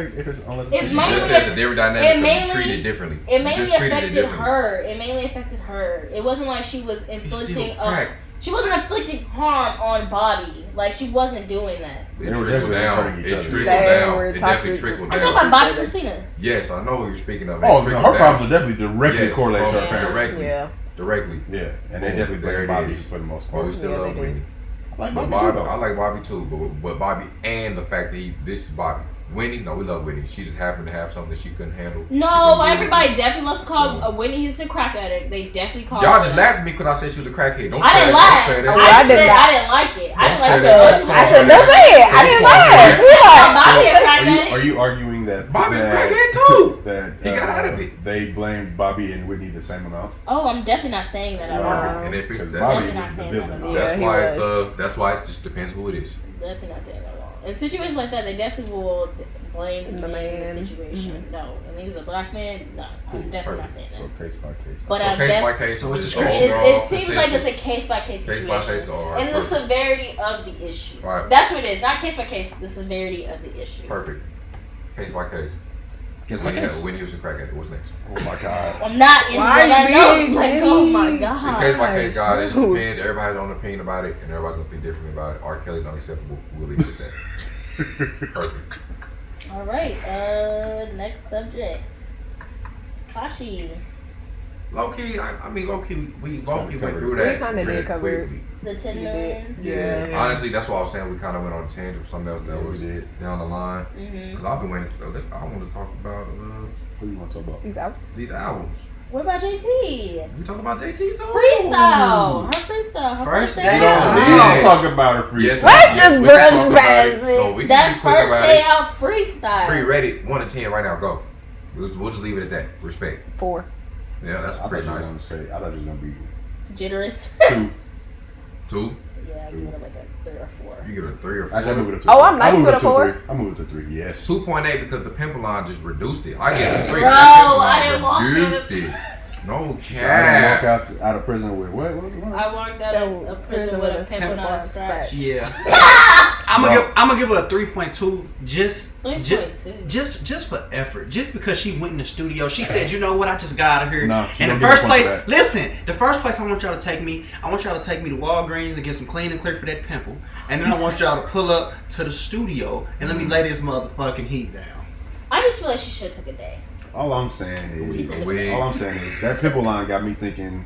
like if it's unless it it's might- You just said it's a different dynamic because you treat it differently. it You mainly just treated it affected differently. her. It mainly affected her. It wasn't like she was It's inflicting. still crack. She wasn't inflicting harm on Bobby. Like she wasn't doing that. They It were trickled definitely down. hurting each It other. trickled They down. were It definitely toxic. trickled I'm down. talking about Bobby Christina. Yes, I know who you're speaking of. Oh, It no, trickled her down. problems are definitely directly Yes, correlated to her yeah. parents. Directly. Yeah. Directly. Yeah, and they Boom, definitely there blame it Bobby is. for the most But we part. still Yeah, love they Whitney. I like But Bobby too, Bobby, I though. like Bobby too, but Bobby and the fact that this is Bobby. Whitney, no, we love Whitney. She just happened to have something she couldn't handle. She No, couldn't deal everybody with definitely loves to call Yeah. Whitney Houston a crack addict. They definitely it. call Y'all her just that. laughed at me because I said she was a crackhead. Don't I say didn't that. lie. Don't say that. Oh, I I just did said not. I didn't like it. I Don't didn't say like that. it. I said, don't say it. I didn't lie. You Bobby a like, crack Are you, addict. are you arguing that Bobby's a that, crackhead too. that He got out of it. they blame Bobby and Whitney the same amount? Oh, I'm definitely not saying that at all. Wow. And if it's Because that's, Bobby Definitely not was the saying villain. that. Yeah, that's he why was. that's why it just depends who it is. Definitely not saying that at all. In situations like that, they definitely will blame The the man in man. the situation. No, and he was a black man. No, I'm definitely not saying that. So case by case. But So I've case def- by case. So it's just just- overall it seems like it's a consensus. case by case Case by situation. case. All right, And the perfect. severity of the issue. Right. That's what it is. Not case by case. The severity of the issue. Perfect. Case by case. Case by case. When you was a crackhead, what's next? Oh my god. I'm not in Why what I are you know. being Like, oh my petty? god. It's case by case, guys. It just Dude. depends. Everybody has their own opinion about it, and everybody's gonna think differently about it. R. Kelly's unacceptable. We'll leave it at that. Perfect. All right. Next subject. Takashi. Low key, I mean, low key, we went through We that. kinda did really cover it. quickly. The 10 You million. Yeah. Yeah. Honestly, that's why I was saying we kind of went on a tangent for something else that Yeah, we was did. down the line. Mm-hmm. Cause I've been waiting. I want to talk about What do you want to talk about? He's out. these albums. What about JT? We talk about JT too. Freestyle. Her freestyle. Her First first day day We out. out. don't Yes. talk about her Yes, freestyle. Let's yes, just we can brush talk about past it. it. No, we can That be quick first about day it. out freestyle. Pretty ready. 1 to 10 right now. Go. We'll just leave it at that. Respect. 4. Yeah, that's I thought pretty you were nice. gonna say. I thought you were gonna be Jitters. 2. 2. Yeah, I give it like a 3 or 4. You give it a 3 or 4. Actually, I moved it to Oh, 3. I'm nice I moved with it a to 4. 3. I moved it to 3. Yes. 2.8 because the pimple line just reduced it. I get a 3. Bro, That pimple I line didn't want reduced it. it. No So I didn't walk cap. out of prison with what? What was the one? I walked out of a prison with a pimple, not a scratch. Yeah. I'm gonna give her a 3.2 just 3.2. just for effort. Just because she went in the studio, she said, "You know what? I just got out of here." No, she in the don't give first a fuck place, for that. listen. The first place I want y'all to take me, I want y'all to take me to Walgreens and get some clean and clear for that pimple, and then I want y'all to pull up to the studio and let me lay this motherfucking heat down. I just feel like she should have took a day. All I'm saying is, that pimple line got me thinking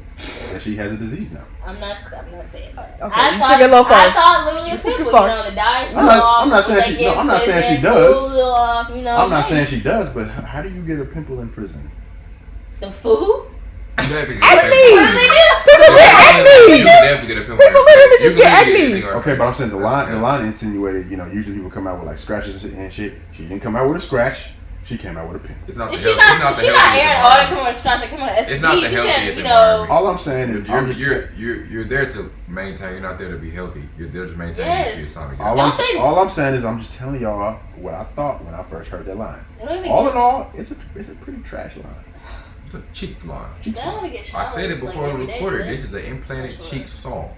that she has a disease now. I'm not saying that. Okay, you took it a little far. I thought literally a You took it pimple, far. the dice I'm not saying she. No, I'm not saying she does. I'm not hey, saying she does, but how do you get a pimple in prison? the food. You definitely get a pimple. People literally just get acne. Okay, but I'm saying the line insinuated. Usually people come out with like scratches and shit. She didn't come out with a scratch. She came out with a pimple. It's not the She health- not it's she the not healthiest airing all that environment. come on a scratch. That come on It's not STD. the She said, healthiest you know. environment. All I'm saying is, I'm just You're there to maintain. You're not there to be healthy. You're there to maintain. Yes. It's time to get all out. all I'm saying is I'm just telling y'all what I thought when I first heard that line. They don't even All get, in all, it's a pretty trash line. It's a cheek line. they don't even get I showers, said it like, before we every day, recorded. do they? This is the implanted Sure. cheek song.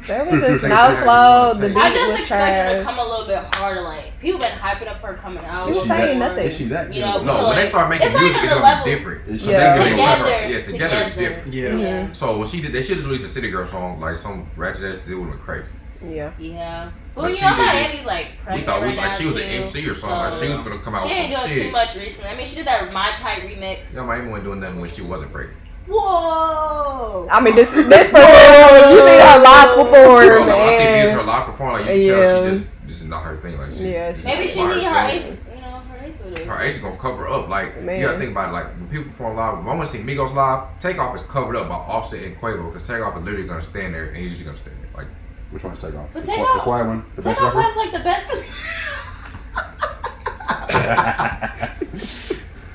There was just Take no that, flow. take The that. beat I just was expect her to trash. come a little bit harder. Like people been hyping up her coming out. She was Is saying that, nothing. Is she that You good? know, of a- No, People when they like- start making it's not music, even it's the gonna level. be different. Is she Yeah. that good? of a- Together, Yeah, together is different. Yeah. Yeah. So what she did, they should have released a City Girl song, like some ratchet ass deal would have been crazy. Yeah. Yeah. But Well, you she know, did my this- Andy's like We pregnant thought right like now she was an too, MC or something. Like she was gonna come out She with ain't some doing shit. too much recently. I mean, she did that My Type remix. Yeah, my Amy wasn't doing nothing when she wasn't pregnant. Whoa. I mean, this for real. You see her live perform, Bro, like, I see videos of her man. live perform, like you can tell Yeah. this is not her thing. Like she, Yeah, she's Maybe not she by need her herself. ace. You know, her ace with Her her. ace is gonna cover up. Like Man. you gotta think about it. Like when people perform live, if I want to see Migos live, Takeoff is covered up by Offset and Quavo because Takeoff is literally gonna stand there and he's just gonna stand there. Like Which one's Takeoff? But The Takeoff- quiet one? The best Takeoff rapper? has like the best.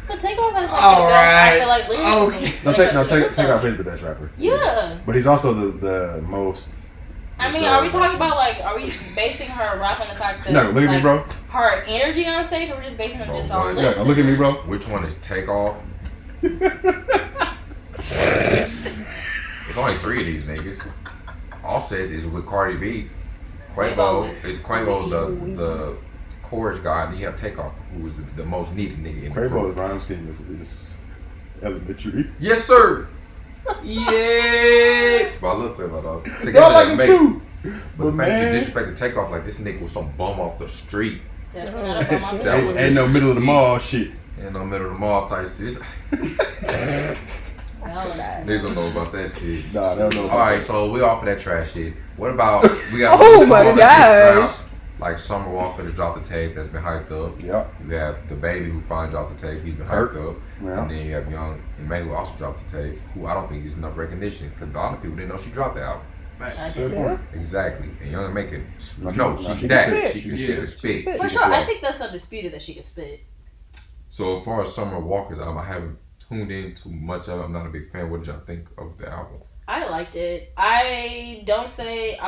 But Takeoff has like All the best. I right. feel like lyrics. Okay. Takeoff is the best rapper. Yeah. But he's also the most. I mean, are we talking about like, are we basing her rap on the fact that No, look at me, like, bro. her energy on stage, or we're just basing it Bro, just what on is Yeah, lyrics? look at me, bro. which one is Takeoff It's only 3 of these niggas. Offset is with Cardi B. Quavo is the chorus guy, and you have Takeoff, who is the most needed nigga in the Quavo's group. rhyme scheme is elementary. Yes, sir. Yes. But I love Quavo though. Y'all Together like they him make. too. But the fact you disrespect the Takeoff like this nigga was some bum off the street. Definitely not a bum off the That street. was Ain't no middle of the mall shit. In the middle of the mall type shit. Niggas don't know about that shit. Nah, they don't know. Alright, so we off of that trash shit. What about we got Oh some my songs that gosh. just dropped, like Summer Walker that dropped the tape that's been hyped up. Yeah. You have the baby who finally dropped the tape, he's been Kirk. hyped up. Yeah. And then you have Young and May who also dropped the tape, who I don't think gets enough recognition because a lot of people didn't know she dropped the album. Fair point. Exactly. And Young and May can No, no, she she can that. spit. She can She shit can and spit. spit. For sure, I think that's undisputed that she can spit. So as far as Summer Walker's album, I haven't tuned in too much of it. I'm not a big fan. What did y'all think of the album? I liked it. I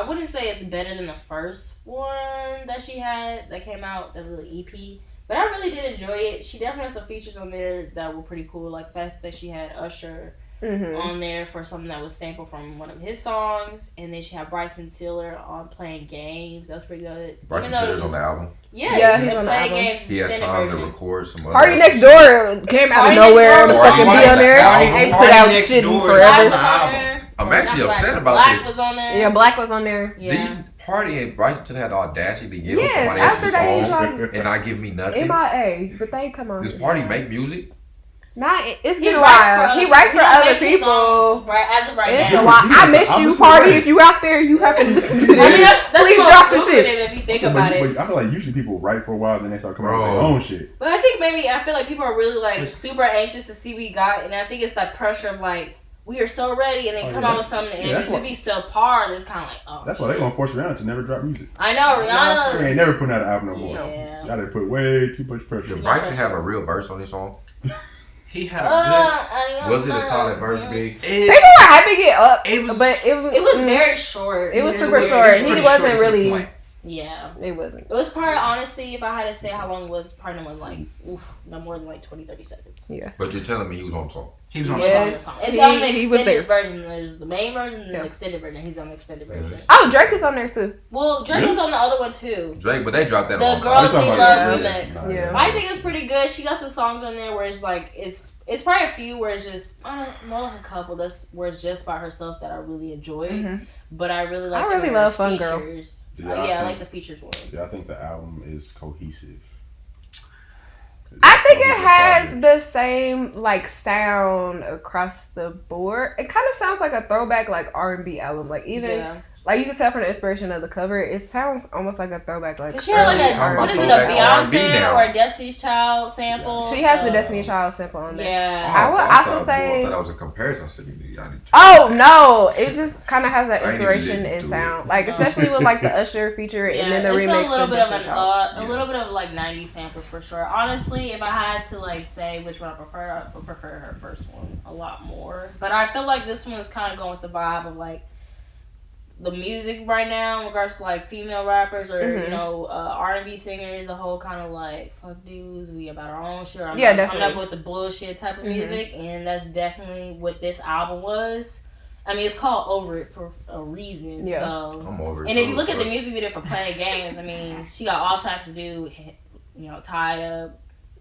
wouldn't say it's better than the first one that she had that came out, that little EP. But I really did enjoy it. She definitely had some features on there that were pretty cool, like the fact that she had Usher on there for something that was sampled from one of his songs, and then she had Bryson Tiller on playing games. That was pretty good. Bryson Even though it Tiller's on was- the album. Yeah, he's the on the playing album. games is He has extended time to version. record some other Party Next Door came out Party of nowhere Next to Door fucking was be on on there. Party- Ain't Party put out Next shit in Door is Black forever. was on there. I'm actually Not upset Black. about Black this. was on there. Yeah, Black was on there. Yeah. These Party and Bryson Tiller had the audacity to give us Yes, somebody after else's they song dropped and not give me nothing. MIA, but they come on. Does Party make music? Not, it's He been a writes for while. other He writes for don't other make his own, people. right, as of right It's now. a while. I miss I'm you, just Party. saying. If you out there, you have to listen to I mean, this. that's Please most drop your lucrative shit. if you think But about it. I feel like usually people write for a while, then they start coming out with Bro. their own shit. But I think I feel like people are really like super anxious to see what we got, and I think it's that pressure of like we are so ready, and then Oh, come yeah, out with something, and that's if it be subpar, then it's kind of like oh. That's why they're shit. gonna force Rihanna to never drop music. I know She Rihanna. ain't never putting out an album no more. Yeah. Y'all done put way too much pressure. Did Bryson have a real verse on this song? He had a Was it a solid verse, Big? good. People were hyping it up, It was- but it was. It was very short. It was Yeah, super it short. pretty He short wasn't to the really. point. Yeah. It wasn't. It was probably, honestly, if I had to say how long it was, probably no more than like 20, 30 seconds. Yeah. But you're telling me he was on the song. He was on Yeah. the It's song. on the He- extended he was there. version. There's the main version and Yeah. the extended version. He's on the extended version. Oh, Drake is on there too. Well, Drake Really? was on the other one too. Drake, but they dropped that a The long Girls time. We talking Love about- remix. Nah, Yeah. I think it's pretty good. She got some songs on there where it's like it's probably a few where it's just more like a couple that's where it's just by herself that I really enjoyed. Mhm. But I really like. I really love Fun Girl. features. Yeah, Yeah, I I think- like the features one. Yeah, I think the album is cohesive. I think it Cohesive has project. the same like sound across the board. It kind of sounds like a throwback like R&B album. Like even Yeah. like you can tell from the inspiration of the cover, it sounds almost like a throwback like. Cause she had like early a talking what about is it, a throwback R&B Beyonce now. or a Destiny's Child sample? She has the so- Destiny Child sample on there. Yeah. I would thought also that- say- I thought that was a comparison. I said, y'all need to- Oh no! It just kind of has that I ain't even inspiration listened in to sound, it. like especially with like the Usher feature and then the it's remix a little of bit of Destiny an Child. a little bit of like 90s samples for sure. Honestly, if I had to like say which one I would prefer her first one a lot more. But I feel like this one is kind of going with the vibe of like the music right now in regards to like female rappers or Mhm. you know R&B singers. The whole kind of like fuck dudes, we about our own shit. I'm Yeah, not definitely. with the bullshit type of Mhm. music, and that's definitely what this album was. I mean, it's called Over It for a reason. Yeah. So I'm over it. and if you too, look at the bro. music video for Playing Games, I mean, she got all types to do, tied up,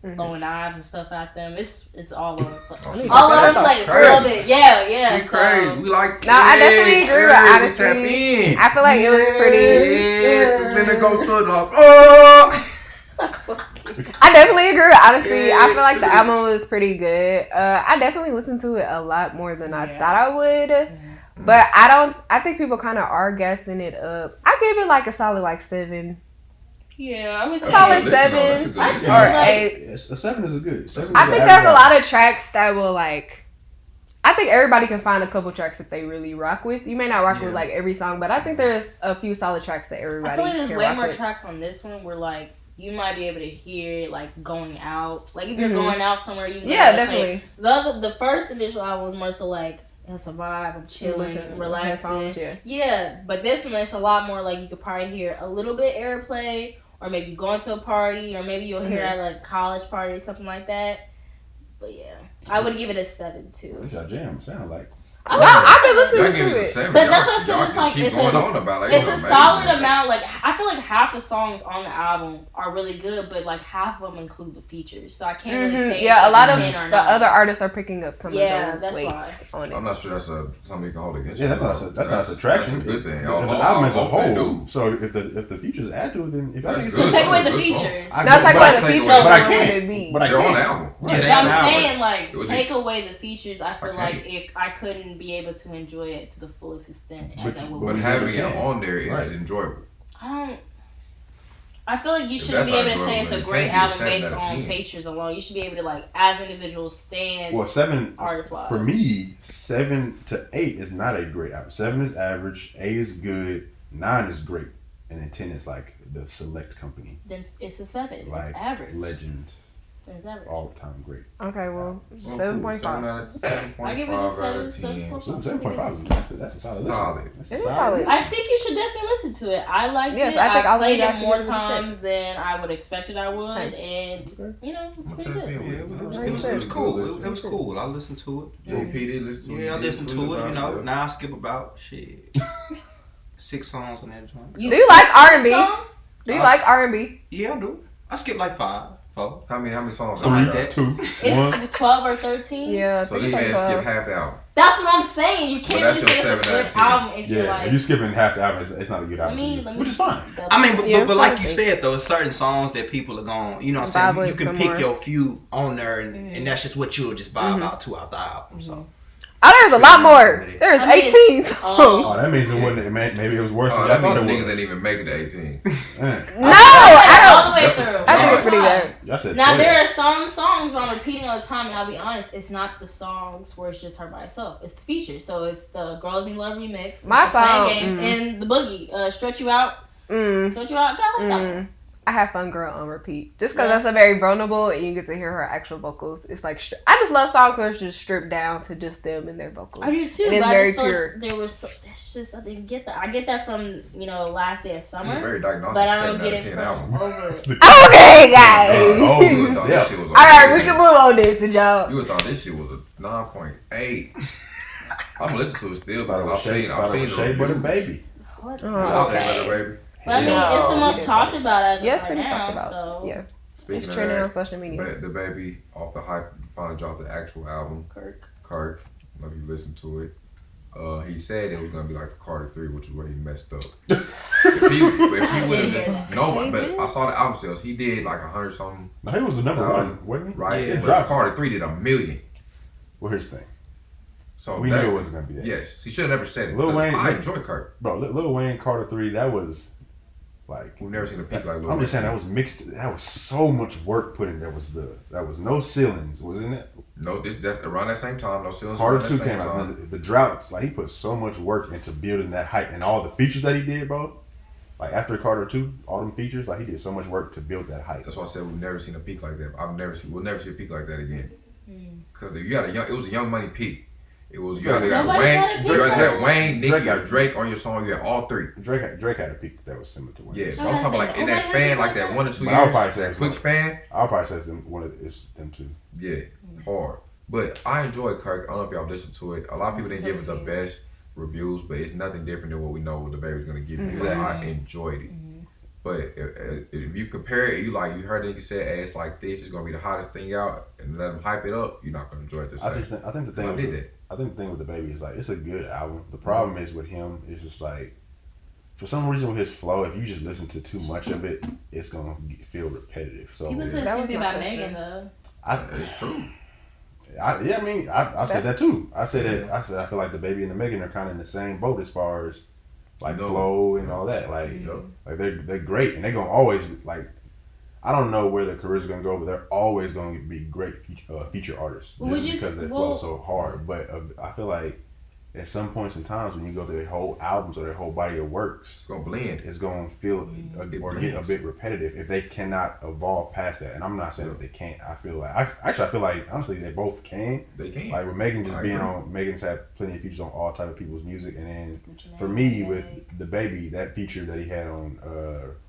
Mhm. throwing knives and stuff at them. It's all over the place. Oh, she's All over crazy. the place, a Crazy. little bit. Yeah. She so, crazy. We like. No, I definitely agree with yeah, Honesty. we tap in. I feel like it was pretty. Yeah, finna go to the. Oh. I definitely agree with Honesty. Yeah. I feel like the album was pretty good. I definitely listened to it a lot more than I Yeah. thought I would. But I think people kind of are gassing it up. I give it like a solid like 7 Yeah, I mean, Solid Listen, no, that's a 7 good I'd listen. say or like- 8. Yes, a 7 is a good. 7 is I an think average there's a album. lot of tracks that will like. I think everybody can find a couple tracks that they really rock with. You may not rock with Yeah. like every song, but I think there's a few solid tracks that I everybody feel like there's can way rock more with. tracks on this one where like you might be able to hear it like going out. Like if you're Mhm. going out somewhere, you Yeah, gotta definitely. Play. The first initial album was more so like it's a vibe, I'm chilling, Listen, relaxing. headphones, yeah. Yeah, but this one it's a lot more like you could probably hear a little bit airplay, or maybe going to a party, or maybe you'll hear Mhm. at like college party or something like that. But yeah, I would give it a 7 too. What's your jam? Sound like. I've been listening Y'all give to it a it. 7. But that's what I Y'all said. It's like keep it's going a, on about like it's a amazing. solid amount. Like I feel like half the songs on the album are really good, but like half of them include the features. So I can't really say. Yeah, a it's lot a of 10 or the not. other artists are picking up some Yeah, of the that's weights on it. I'm not sure that's something you can hold against. Yeah, that's not a subtraction. That's a good thing. The album as a whole. So if the features add to it, then if I That's think So good. take away the Good song. features. Not take away the features, away- but I what would can't. it be? But I They're on can't. the album. Yeah, But they I'm on the album. saying like Was take away the features. I feel I like can't. if I couldn't be able to enjoy it to the fullest extent as But- I would. But we having it understand. on there is Right. enjoyable. I feel like you If shouldn't that's be able not to say it's a enjoyable, great then it can't album be a based 7 out of on 10. features alone. You should be able to like as individuals stand Well, 7 artist wise. for me. 7 to 8 is not a great album. 7 is average. 8 is good. 9 is great, and then 10 is like the select company, Then it's a 7. like it's average. legend, Then it's average. all time great. Okay, well, Well, 7.5. 7.5 I give it a out 7, of 10. 7.5 that's a solid listen. Solid. That's a It is solid solid. listen. I think you should definitely listen to it. I liked Yes, it. I think all of played you it guys more should give it a check. times than I would expect it I would, Same. and you know it's I'm pretty gonna good. tap in with Yeah, it. it was cool. It was cool. I listened to it. JP did listen to it. Yeah, I He did listened tweet to it. about You know, yeah. now I skip about shit 6 songs on that joint. Do you like R&B? songs? Do you like R&B? Yeah, I do. I skip like 5, 4. How many songs? Something you like got? that. 2, 1. It's 12 or 13. Yeah, I So think this it's like man 12. skipped half the album. That's what I'm saying. You can't Well, really that's say your it's a 7 out good of 10. album if you're Yeah, like. if you skipping half the album, it's not a good Let album. me, let me. Which is fine. I mean, Yeah, but like you probably. said though, it's certain songs that people are going, you know what Vibe I'm saying? with You can some pick more. your few on there and that's just what you'll just vibe out to out the album. So Oh, there's a lot more. There's I mean, 18 songs. Oh, that means it wasn't. Maybe it was worse Oh, than that I thought means it niggas was. ain't even make it to 18. No, all the way through. I think it's pretty Fine. good. Y'all said Now 12. there are some songs where I'm repeating all the time, and I'll be honest, it's not the songs where it's just her by herself. It's the features. So it's the Girls in Love remix, My it's the Playing song, Games, and the Boogie, Stretch You Out. Stretch You Out, God, I like that one. I have Fun Girl on repeat. Just because Yeah. that's a very vulnerable and you get to hear her actual vocals. It's like, I just love songs where it's just stripped down to just them and their vocals. I do too, And it's but I very just feel pure. like there was, it's just, I didn't get that. I get that from, Last Day of It's a Summer, very diagnostic but I 7 don't out get of it 10 from album. Over It. Okay, guys. You Oh, would've thought yeah. this shit was All right, we a- can move on this, y'all. You would have thought this shit was a 9.8. I'm gonna listen to it still, Thought it but was I've seen the Shea Butter reviews. Baby. What? Oh, I'll okay. say Butter Baby. But I mean, No, it's the we most didn't talked talk about as of Yes, right we now, talked about. so. Yeah, Speaking it's of trending on that, social media. the Baby off the hype finally dropped the actual album. Kirk. Kirk, I don't know if you listened to it. He said it was gonna be like Carter 3, which is where he messed up. if he would have, no, but I saw the album sales. He did like 100 something, No, he was the number one, wasn't he? right? Yeah. But Dropped. Carter 3 did 1 million. Well, here's the thing. So We that, knew it wasn't gonna be that. Yes, he should have never said it. Lil 'cause Wayne- I enjoy Kirk. Bro, Lil Wayne, Carter 3, that was like. We've never seen a peak like Lil I'm just Wayne. saying that was mixed. That was so much work put in. That was no ceilings, wasn't it? No, that's around that same time. No ceilings. Carter around that 2 same came out. time. Man, the droughts, like he put so much work into building that hype and all the features that he did, bro. Like after Carter 2, all them features, like he did so much work to build that hype. That's why I said we've never seen a peak like that. We'll never see a peak like that again. Cause you got it was a Young Money peak. It was you had Nobody's Wayne, had a peak you like had that. Wayne, Nicki, Drake or got- Drake on your song. You had all three. Drake had a peak that was similar to Wayne. Yeah, but I I'm was talking saying, like in that nobody span, had like that. that 1 to 2 But I'll years, probably say that it's quick one- span. I'll probably say it's them two. Yeah, hard. But I enjoy Kirk. I don't know if y'all listened to it. A lot of people didn't give it the best reviews, but it's nothing different than what we know what the baby's gonna give you. But I enjoyed it. But if you compare it, you heard niggas say, "It's like this. It's gonna be the hottest thing out," and let them hype it up. You're not gonna enjoy it the same. I think the thing I with did the, that. I think the thing with the baby is like it's a good album. The problem is with him is just like for some reason with his flow, if you just listen to too much of it, it's gonna feel repetitive. So People said the That same was thing my about question. Megan though. It's true. I've said that too. I said I feel like the baby and the Megan are kind of in the same boat as far as like No. flow and all that. Like Yup. like they're great and they're gonna always like. I don't know where their career's gonna go, but they're always gonna be great feature artists Well, just would you because s- they well- flow so hard. But I feel like at some points in times when you go through their whole albums or their whole body of works, It's gonna blend. it's gonna feel or get a bit repetitive if they cannot evolve past that. And I'm not saying that they can't. I feel like I feel like honestly they both can. They can. Like with Megan just I being agree. on, Megan's had plenty of features on all type of people's music, and then for me with the baby, that feature that he had on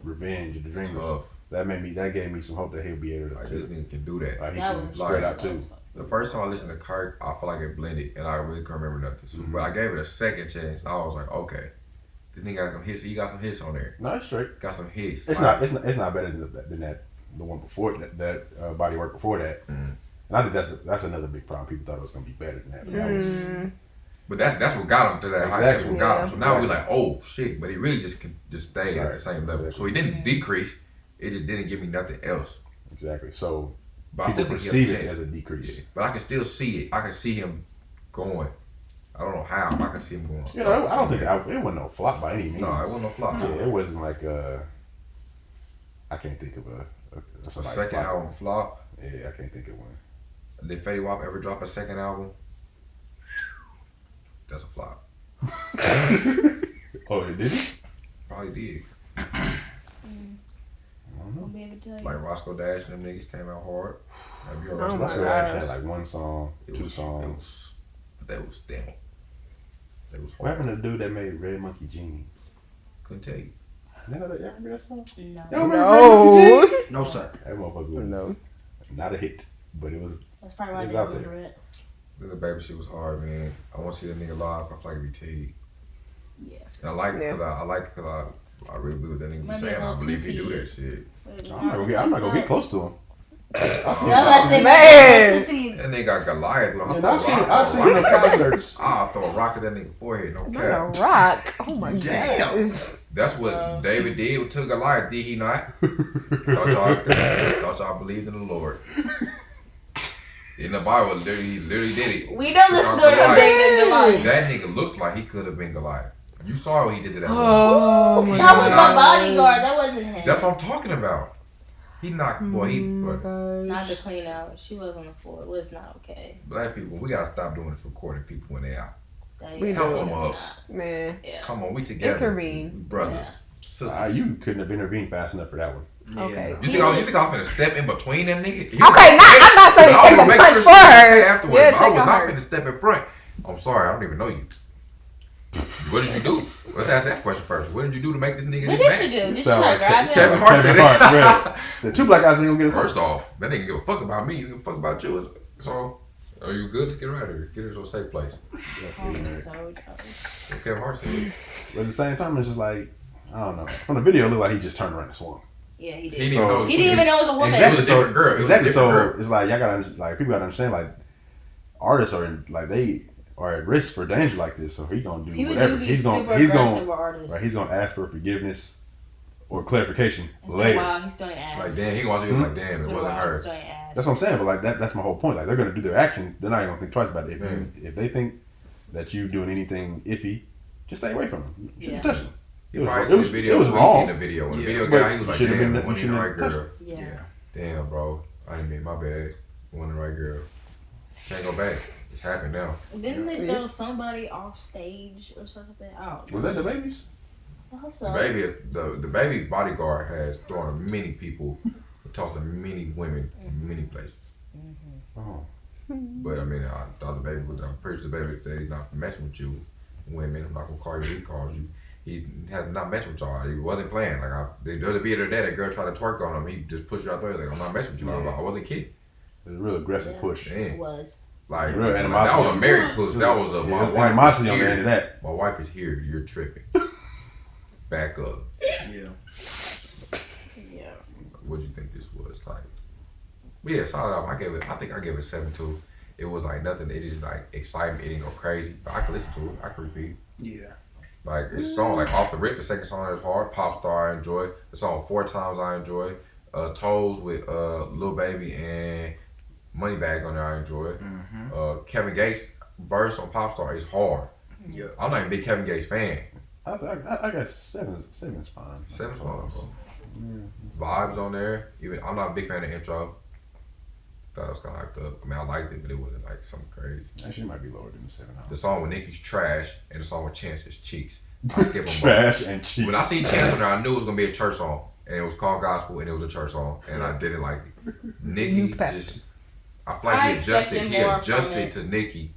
Revenge of the Dreamers, Tough. that gave me some hope that he'll be able to Like this nigga can do that. like he That can was spread out too. The first time I listened to Kirk, I feel like it blended, and I really couldn't remember nothing. So, but I gave it a second chance, and I was like, okay, this nigga got some hits. He got some hits on there. No, it's straight. Got some hits. It's not better than that the one before that body work before that. And I think that's another big problem. People thought it was gonna be better than that. But that was. But that's what got him to that height. That's what got him. So now Exactly. we're like, oh shit! But he really just stayed at the same level. So he didn't decrease. It just didn't give me nothing else. Exactly. So But I people still think he perceive has it a chance. as a decrease. Yeah. But I can still see it. I can see him going. I don't know how. I can see him going. You know, I don't think it wasn't no flop by any means. No, it wasn't no flop. Yeah, it wasn't like I can't think of A second album flop. Yeah, I can't think of one. Did Fetty Wap ever drop a second album? That's a flop. Oh, it did? Probably did. I don't know. Won't be able to tell you. Like Roscoe Dash and them niggas came out hard. Have you heard Oh Roscoe my Russell Dash? actually had like one song, two songs. That was damn. That was What hard. happened to the dude that made Red Monkey Jeans? Couldn't tell you. Y'all remember that song? No. Y'all remember Red Monkey Jeans? No, sir. That motherfucker was not a hit, but it was. That's probably why I It was didn't out there. remember it. The baby shit was hard, man. I want to see that nigga live. I feel like it'd be T. Yeah. And I like it because I really believe what that nigga be Might be saying. a I little believe he too do T. that shit. I'm not gonna get close to him. Man. That nigga got Goliath. And I've seen him at concerts. I'll throw a rock at that nigga forehead. No Not cap. a rock. Oh my Damn. god. That's what David did to Goliath, did he not? Thought y'all believed in the Lord. In the Bible, he literally did it. We know the story of David and Goliath. That nigga looks like he could have been Goliath. You saw what he did to that woman. Oh my That was the god. bodyguard. That wasn't him. That's what I'm talking about. He knocked, but Not the clean out. She was on the floor. It was not okay. black people, we gotta stop doing this recording people when they out. We Help do. them up. Man. Yeah. Come on, we together. Intervene. Brothers. Sisters. You couldn't have intervened fast enough for that one. Okay. You think I'm finna step in between them niggas? Okay, I'm not saying I take was a make punch sure for she her. afterwards, Yeah, but I check was on not her. finna step in front. I'm sorry, I don't even know you. What did you do? Let's ask that question first. What did you do to make this nigga What this did she mad? do? Did she try to grab him? Kevin Hart said Kevin Hart, it. right. Said two black guys ain't gonna get us. First off, that nigga give a fuck about me. You give a fuck about you. So, are you good? Let's get her out of here. Get her to a safe place. I'm so jealous. What Kevin Hart said. But at the same time, it's just like, I don't know. From the video, it looked like he just turned around and swung. Yeah, he He did. didn't So- know. He didn't even know it was a woman. Exactly. was a different girl. It was a Exactly. So different girl. it's like y'all gotta like people gotta understand like artists are in, like they are at risk for danger like this. So he gonna do People whatever. do be He's super gonna aggressive with artists. right. He's gonna ask for forgiveness or clarification It's been a later. while. He's still an ass. Like, damn, he wants you like, damn, It's it been a wasn't while. He's her. still an ass. That's what I'm saying. But like that's my whole point. Like they're gonna do their action. They're not even gonna think twice about it. If they think that you doing anything iffy, just stay away from them. You shouldn't touch them. You probably seen the video. It was We wrong. seen the video. When the video But guy, he was you like, shouldn't have damn, been- it wasn't you the right shouldn't have girl. Yeah. Damn, bro. I didn't mean my bad. Wasn't the right girl. Can't go back. It's happened now. Didn't they throw somebody off stage or something? I don't know. Was that the babies? Also, The baby bodyguard has thrown many people, tossed many women in many places. Oh. But I mean, I thought the baby was. I'm pretty sure the baby said he's not messing with you, women. I'm not gonna call you. He calls you. He has not messed with y'all. He wasn't playing. Like there's a video today that girl tried to twerk on him. He just pushed you out there. Like, I'm not messing with you. I wasn't kidding. It was a real aggressive Yeah. push. it Damn. was. Like Real that animosity. was a married push. That was a Yeah, my there's wife is animosity on the end of here. that. My wife is here. You're tripping. Back up. Yeah. Yeah. What do you think this was like? But yeah, solid album. I think I gave it a 7.2. It was like nothing. It just like excitement. It didn't go crazy, but I could listen to it. I could repeat. Yeah. Like it's song like off the rip. The second song is hard. Pop Star I enjoy. The song 4 Times I enjoy. Toes with Lil Baby and Moneybag on there I enjoy. Kevin Gates verse on Pop Star is hard. Yeah. I'm not even a big Kevin Gates fan. I got seven's fine. 7's fine. Bro. Vibes on there. Even I'm not a big fan of the intro. Thought it was kind of hyped up. I mean, I liked it, but it wasn't like something crazy. Actually, it might be lower than the 7. The song with Nicki's Trash and the song with Chance is Cheeks. I skip them both. Trash and cheeks. When I see Chance on there, I knew it was gonna be a church song, and it was called gospel, and it was a church song, and I didn't like it. Nicki You passed. just, I feel like I he expected more from adjusted it. to Nicki,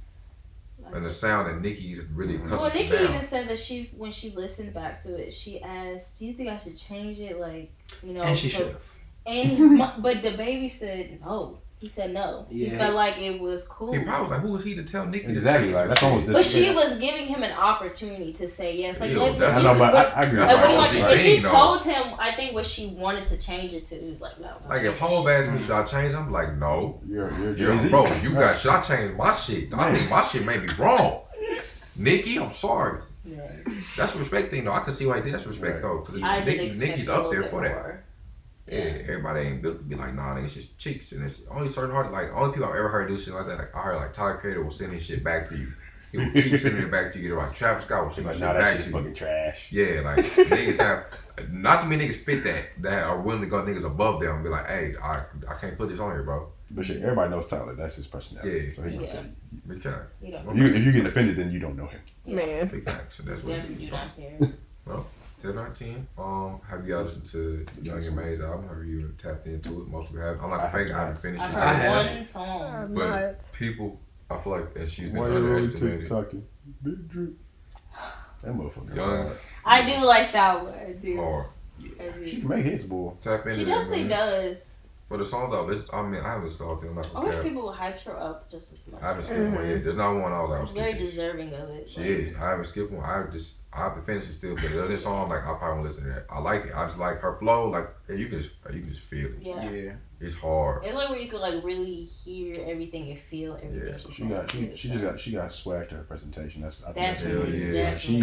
and the sound that Nicki really Well, accustomed Nikki to now. even said that when she listened back to it, she asked, "Do you think I should change it?" Like, you know. And she so- should have. And but the baby said no. He said no. Yeah. He felt like it was cool. He probably was like, who is he to tell Nikki Exactly, to like that's almost. But she was giving him an opportunity to say yes. Like, Ew, look, that's- I know, but I agree. like, That's what do you all want? she But she mean, though. told him, I think, what she wanted to change it to. He was like, no. Like if Hov asked me, should I change? I'm like, no. You're You're Jay-Z. bro, you got. Should I change my shit? I think my shit may be wrong. Nikki, I'm sorry. Yeah. That's a respect thing though. I can see why he did. That's respect though. Cause I did expect Nikki's a up little there bit for that. more. Yeah, everybody ain't built to be like, nah, nigga, it's just cheeks. And it's only certain hard, like, only people I've ever heard do shit like that. Like, I heard, like, Tyler Creator will send his shit back to you. He will keep sending it back to you. Like, Travis Scott will send his Like, shit nah, that back shit's to you. fucking trash. Yeah, like, niggas have, not too many niggas fit that are willing to go niggas above them and be like, hey, I can't put this on here, bro. But shit, everybody knows Tyler. That's his personality. Yeah. So he gonna Yeah. tell you. Big time. You don't. If you get offended, then you don't know him. Man. Big facts. So that's what Definitely do not care. 10 out of 10. Have you guys listened to Young and May's album? Have you tapped into it? Most people have. I'm not fake. I haven't finished I it. heard have. one song. But people, I feel like, and she's been Why you always underestimated. talking? Big drip. That motherfucker. Young. hard. I do like that one. I do. Or I She do. can make hits, boy. tap into She it, definitely man. does. For the song though, I haven't stalked it. I'm not I gonna wish care. people would hype her up just as much. I haven't skipped one yet. There's not one I was She's very skipping. deserving of it. She is. I haven't skipped one. I have to finish it still. But the other song, like I probably won't listen to that. I like it. I just like her flow. Like you can just feel it. Yeah. Yeah. It's hard. It's like where you could like really hear everything and feel everything. Yeah, she's So she got swag to her presentation. I think that's Definitely, what it is. yeah. Like, she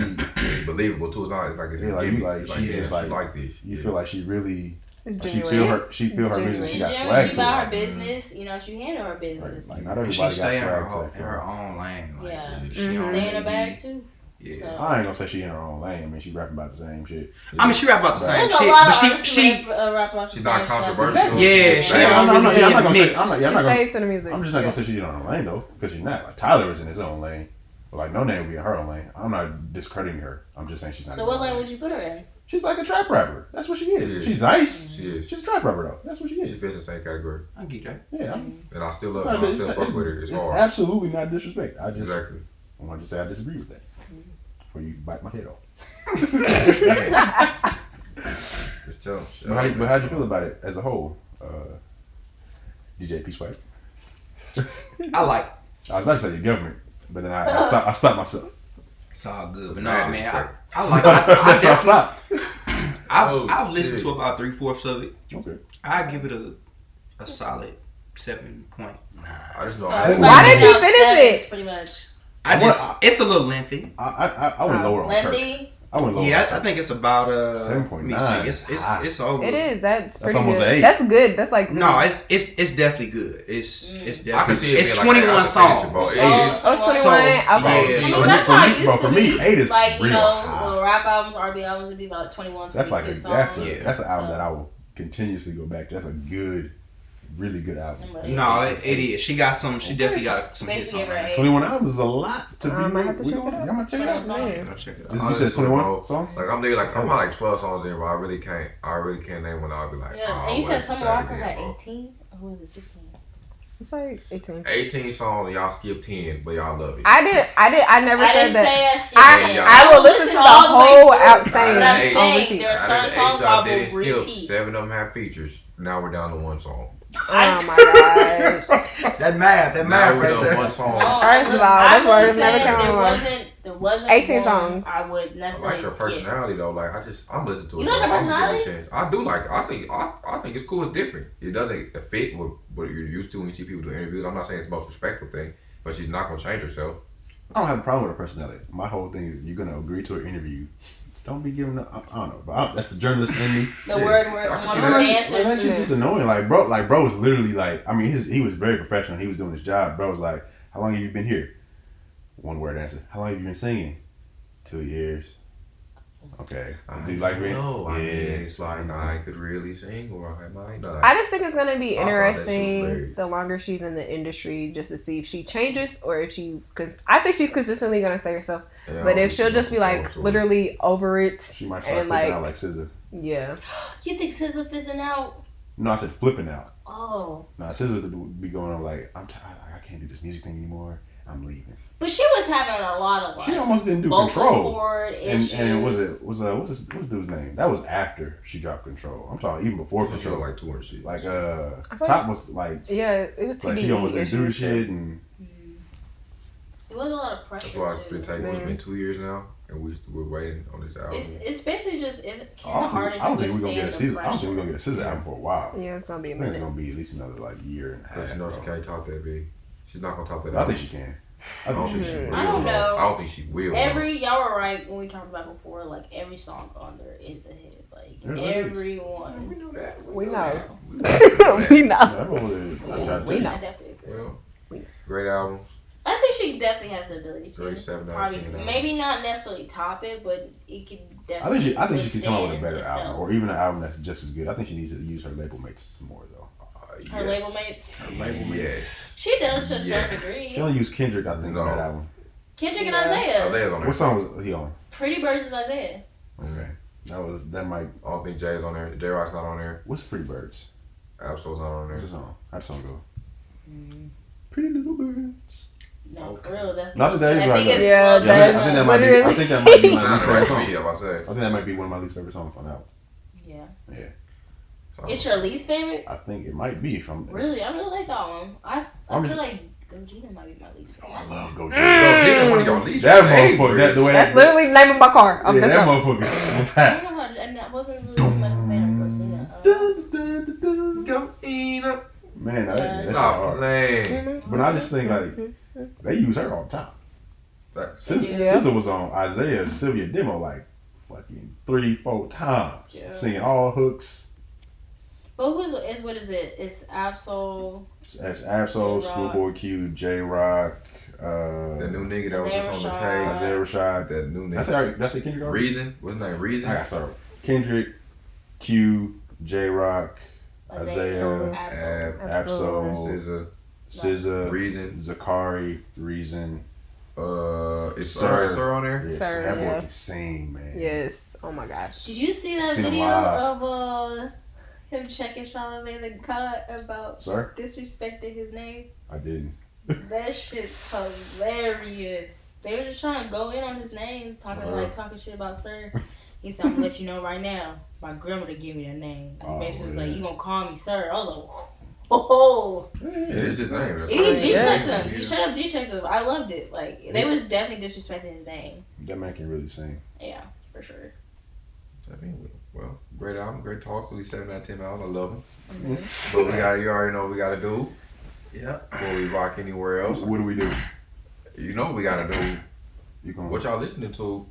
It's believable too. It's not. It's like it's Yeah, a like, gimmick. like, It's she yeah, just, like, she like this. you Yeah. feel like she really It's she genuine. feel her music. She got She swag to about her it. business, you know, she handle her business. Like not And she everybody got stay in swag her, to in it. her own lane. Like, Yeah. she don't Stay in really a bag be- too. Yeah. So. I ain't gonna say she in her own lane. I mean, she rapping about the same shit. I mean, she rap about the same There's a shit, lot but of artists she who rap about the She's same not stuff. controversial. Yeah, she I'm don't not really gonna say. mix. I'm not She gonna. stayed to the music. I'm just not gonna say she's in her own lane though, because she's not. Like Tyler is in his own lane, but like No Name will be in her own lane. I'm not discrediting her. I'm just saying she's not. So in what her lane own would you put her in? She's like a trap rapper. That's what she She is. is. She's nice. She is. She's a trap rapper though. That's what she She is. fits in the same category. I get that. Yeah. And I still love It's her. not- I still fuck with her. It's hard. absolutely not disrespect. I just Exactly. wanted to say I disagree with that before you bite my head off. Just tell. But how'd you feel about it as a whole, DJ P Swag? I like I was about to say your government, but then I stopped myself. it's all good. But Mad no, man, respect. I like I So I definitely, stopped. I've listened shit. to about 3/4 of it. Okay. I give it a solid 7.9. I just know. So I everybody Why did you knows finish sevens, it? Pretty much. It's a little lengthy. I went lower on Kirk. Lendy. I went lower. Yeah, on I Kirk. think it's about 7.9. Let me see. It's over. It is. That's pretty almost good. an 8. That's good. That's like No, it's definitely good. It's definitely. I can see it It's being like, 21 I can finish songs. it, bro. It Oh, is. Oh, it's 21. So, okay. yeah, I so mean, it's that's for how me- it used bro, to for me, be. 8 is like, you real know, high. little rap albums, R&B albums would be about 21, 22 That's like songs. that's an album that I will continuously go back to. That's a good, really good album. No, it is. She got some. She definitely got some hits Basically, on there. right. 21 albums is a lot to be. I might have to check it out. I'm gonna check it out. Man. I'll check it out. You said 21 songs? Like I'm like I'm like 12 songs in, but I really can't name one. I'll be like, Yeah, oh, and you said wait, Summer say it Walker again, had bro. 18? Or was it 16? It's like 18. 18 songs and y'all skip 10, but y'all love it. I never I said didn't that. say I skipped I, it. Yeah. I will listen to the all way whole through. out But saying But I'm Hey, on saying repeat. there are Out of certain the songs 8 I y'all will didn't skip, repeat. 7 of them have features. Now we're down to one song. Oh my gosh. That math Now we're right down to there. one song. No, First of all, I that's why really it's never said come on. there wasn't 18 one songs. I would I necessarily like her skip. personality though. Like I'm listening to it. You like her bro. I'm giving it a personality? chance. I do like. I think it's cool. It's different. It doesn't fit with what you're used to when you see people do interviews. I'm not saying it's the most respectful thing, but she's not gonna change herself. I don't have a problem with her personality. My whole thing is you're gonna agree to an interview. Just don't be giving up. I don't know, but that's the journalist in me. The Yeah. word I can one see of that. the Like, that answers. shit's just annoying. Like bro was literally like, I mean, he was very professional. He was doing his job. Bro was like, how long have you been here? One word answer. How long have you been singing? 2 years. Okay. Do you like me? No, I mean, Yeah. it's like I could really sing, or I might not. I just think it's gonna be I thought that shit was interesting hilarious. the longer she's in the industry, just to see if she changes or if she. Cause I think she's consistently gonna say herself, Yeah, but I'm if she'll just be looking like forward to it. literally over it, She might start and flipping out like SZA. yeah. You think SZA fizzing out? No, I said flipping out. Oh. No, SZA would be going on like, I'm tired. I can't do this music thing anymore. I'm leaving. But she was having a lot of like. She almost didn't do vocal Control. cord issues. And what's dude's name? That was after she dropped Control. I'm talking even before Control Control. like 200 shit. Like Top was like it was TDE like she almost didn't do issues. shit and It was a lot of pressure. That's why it's too. been taking. It's been 2 years now, and we're waiting on this album. It's basically just if I can the artist don't think we're gonna get a withstand the season. I don't think pressure. we're gonna get a scissor album for a while. Yeah, it's gonna be a I think it's minute. gonna be at least another like year and a Because half. she knows she bro. can't top that big. She's not gonna top that. But I album. think she can. I think she will. I don't know. I don't think she will. Y'all were right when we talked about before. Like every song on there is a hit. Like Yeah, it is. everyone. We know that. We know. that. We know. That's what it is. I tried to tell I you. definitely agree. Well, great albums. I think she definitely has the ability to. Great 7 out of Probably, 10 album. maybe not necessarily top it, but it could I definitely. think she can come up with a withstand better itself. album, or even an album that's just as good. I think she needs to use her label mates some more though. Her label mates. Label mates. Yes. She does to a certain Yes. degree. She only used Kendrick, I think, No. on that album. Kendrick and Yeah. Isaiah. Isaiah's on there. What song was he on? Pretty Birds is Isaiah. Okay, that might. I don't think Jay's on there. J Rock's not on there. What's Pretty Birds? Absol's not on What's there. the song? How'd the song go? Mm. Pretty little birds. No, for real. That's Not that that is I like think a- it's Yeah, well Yeah, I done. think that What might be. it is. I think that might be It's my not least the right favorite to me, song. I'm about to say. I think that might be one of my least favorite songs on that one. Yeah. Yeah, So, It's your least favorite? I think it might be from. Really? I really like that one. I I'm feel just- like Gogeta might be my least Oh, favorite. I love Go Yo, Gina, one of your least That motherfucker. That the way That's that. literally the name of my car. I'm Yeah, messed that up. motherfucker. I don't know how, and I wasn't really much of a fan of Gogeta. Go eat up. Man, that's Stop hard. playing. But I just think like they use her all the time. Facts. They do. SZA was on Isaiah's Sylvia demo like fucking 3-4 times, Yeah. singing all hooks. But what is it? It's Absol. That's Absol, J-Rock. Schoolboy Q, J Rock, That new nigga that was Isaiah just on the Rashad. tape. Isaiah Rashad. That new That's nigga. that's it. Kendrick already? Reason? What's his name? Reason? I got started. Kendrick, Q, J Rock, Isaiah, Absol. Absol, SZA. SZA, Reason. Zakari, Reason. Is Sir. Sir on there? Yes, Sir, that boy yeah. can sing, man. Yes. Oh my gosh. Did you see that Seen him video live. of him checking Charlamagne the God about Sir, disrespecting his name? I didn't. That shit's hilarious. They were just trying to go in on his name, talking shit about Sir. He said, "I'm gonna let you know right now. My grandmother gave me that name." Oh, Basically, was like, yeah. "You gonna call me Sir?" I was like, "Oh." It is his name. That's He right. G-checked Yeah. him. He straight up G-checked him. I loved it. Like, they was definitely disrespecting his name. That man can really sing. Yeah, for sure. I mean, well, great album, great talks. At least 7 out of 10 albums. I love them. Mhm. But you already know what we gotta do Yeah. before we rock anywhere else. What do we do? You know what we gotta do. You can. What y'all listening to?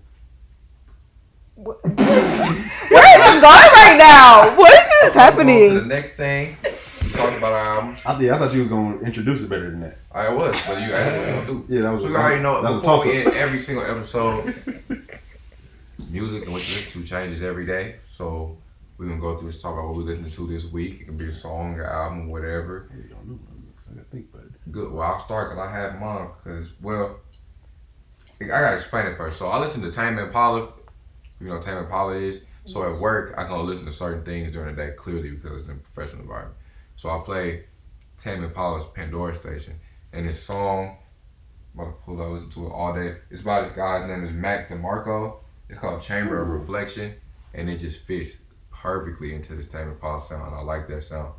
Where is this going right now? What is On to the happening? next thing. We talked about our albums. I thought you was gonna introduce it better than that. I was, but you asked what we gonna do. Yeah, that was. So you already know that was a before we toss-up. end every single episode, music and what you listen to changes every day. So we're gonna go through and talk about what we're listening to this week. It can be a song, an album, whatever. I don't know. I gotta think about it. Good. Well, I'll start because I have mine. Because, well, I gotta explain it first. So I listen to Tame Impala. You know what Tame Impala is. So at work, I can only listen to certain things during the day clearly because it's in a professional environment. So I play Tame Impala's Pandora Station. And this song, I'm about to pull up, listen to it all day. It's by this guy's name is Mac DeMarco. It's called Chamber of Reflection. And it just fits perfectly into this Tame Impala sound. I like that sound.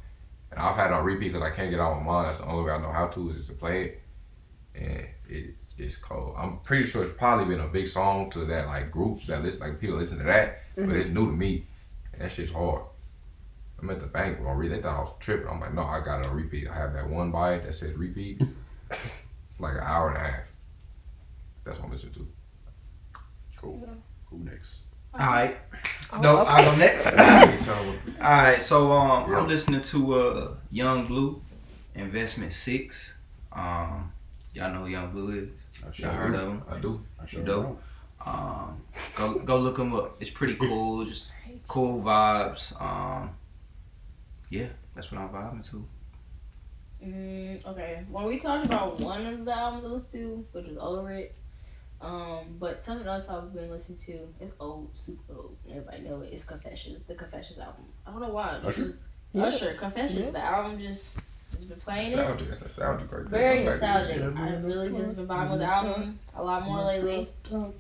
And I've had it on repeat because I can't get it out of my mind. That's the only way I know how to is just to play it. And it's cold. I'm pretty sure it's probably been a big song to that like group that listen, like people listen to that, but it's new to me. And that shit's hard. I'm at the bank on read. They thought I was tripping. I'm like, no, I got it on repeat. I have that one bite that says repeat. For like an hour and a half. That's what I'm listening to. Cool. Who next? Alright. Oh, No, okay. I'll go next. Hey, tell me what- Alright, so Yeah. I'm listening to Young Blue, Investment 6. Y'all know who Young Blue is? I sure Y'all heard do. of him? I do. I sure dope. don't. Go look him up. It's pretty cool, just cool vibes. Yeah, that's what I'm vibing to. Okay. When we talked about one of the albums I listened to, which was Over It, but something else I've been listening to, it's old, super old. Everybody know it. It's Confessions, the Confessions album. I don't know why. Usher? Usher, Confessions. Yeah. The album just been playing it. Nostalgic. That's nostalgic right there. Very I'm back to nostalgic. this. I really just been vibing with the album a lot more lately.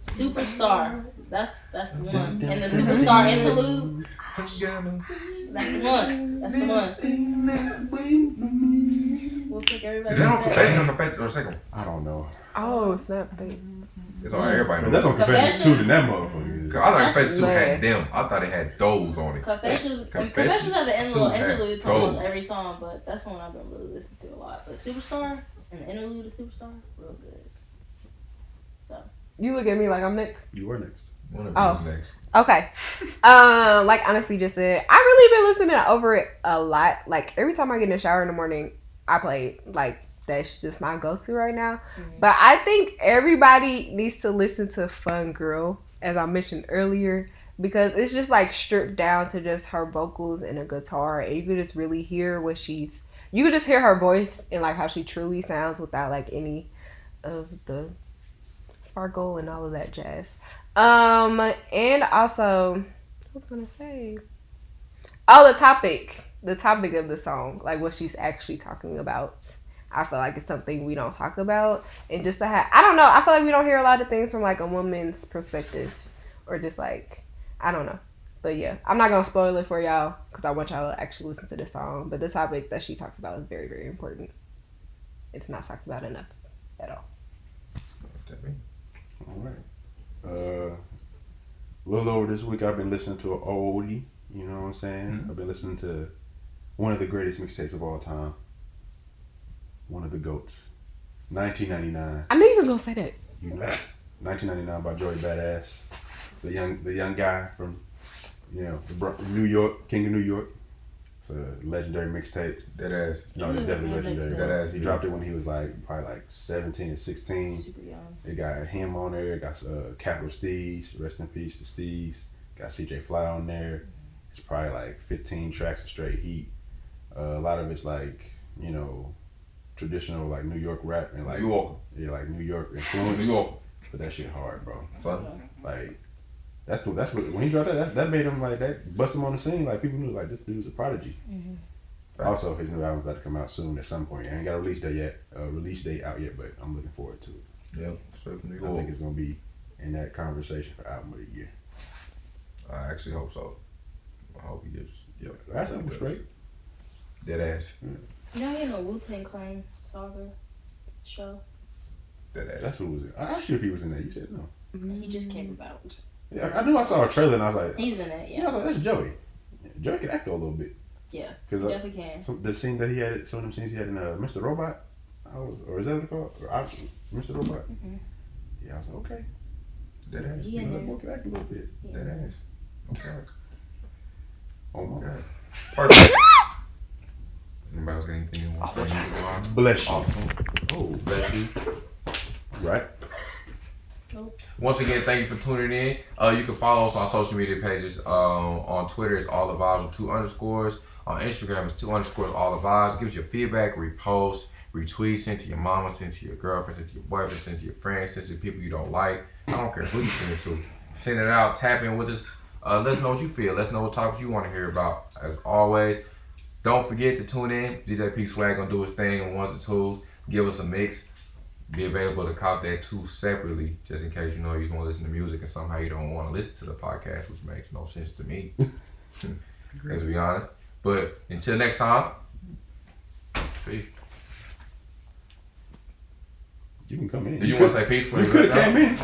Superstar. That's the one. And the Superstar interlude. That's the one. That's the one. We'll take everybody. Is that on back. Confession or the second one? I don't know. Oh snap! It's on everybody. But that's on Confessions 2 than that motherfucker. I thought That's Confessions 2 had mad. them. I thought it had those on it. Confessions Confessions have the little had interlude to almost those. every song, but that's one I've been really listening to a lot. But Superstar and the interlude of Superstar, real good. So You look at me like I'm next. You were next. One of Oh. these next. Okay. Like honestly just said, I really been listening over it a lot. Like every time I get in the shower in the morning, I play it. Like that's just my go-to right now. But I think everybody needs to listen to Fun Girl, as I mentioned earlier, because it's just like stripped down to just her vocals and a guitar, and you could just really hear you could just hear her voice and like how she truly sounds without like any of the sparkle and all of that jazz. And also, what was I gonna say? Oh, the topic of the song, like what she's actually talking about. I feel like it's something we don't talk about, and just to have, I don't know, I feel like we don't hear a lot of things from like a woman's perspective, or just like, I don't know. But yeah, I'm not gonna spoil it for y'all because I want y'all to actually listen to the song. But the topic that she talks about is very, very important. It's not talked about enough at all. All right. A little over this week, I've been listening to an oldie. You know what I'm saying? I've been listening to one of the greatest mixtapes of all time. One of the GOATs. 1999. I knew you was gonna say that. You know, 1999 by Joey Badass. The young guy from, you know, New York, King of New York. It's a legendary mixtape. That ass. No, it's definitely legendary. That ass. He dropped it when he was probably 17 or 16. Super young. It got him on there. It got Capital Steez. Rest in peace to Steez. Got CJ Fly on there. It's probably like 15 tracks of straight heat. A lot of it's like, you know, traditional like New York rap and like New York. Yeah, like New York influence. New York. But that shit hard, bro. Son. Like that's what when he dropped that made him like that bust him on the scene. Like people knew like this dude's a prodigy. Also, his new album's about to come out soon at some point. I ain't got a release date out yet, but I'm looking forward to it. Yep. Straight from New I York. think it's gonna be in that conversation for album of the year. I actually hope so. I hope he gives. Yep. Last album was straight. Dead ass. Now you know Wu-Tang Clan saga show. Dead ass. That's who was in. I asked you if he was in that. You said no. He just came about. Yeah, I knew I saw a trailer and I was like, He's in it, I was like, that's Joey. Joey can act a little bit. Yeah, he Cause definitely can. the scene that he had, some of them scenes he had in Mr. Robot, or is that what it's called? Mr. Robot. Yeah, I was like, okay. Dead ass. He in That there. boy can act a little bit. Dead ass. Okay. Oh my God. Perfect. Anybody else got anything you want to say? Bless you. Oh, bless you. Right. Once again, thank you for tuning in. You can follow us on social media pages. On Twitter, it's all the vibes with 2 underscores. On Instagram, it's 2 underscores all the vibes. Give us your feedback, repost, retweet, send to your mama, send to your girlfriend, send to your boyfriend, send to your friends, send to people you don't like. I don't care who you send it to. Send it out, tap in with us. Let us know what you feel. Let us know what topics you want to hear about. As always, don't forget to tune in. DJ P Swag gonna do his thing on 1s and 2s. Give us a mix. Be available to cop that 2 separately, just in case you know you just want to listen to music and somehow you don't want to listen to the podcast, which makes no sense to me. Let's be honest. But until next time, peace. You can come in. Do you want to say peace? You could have came in.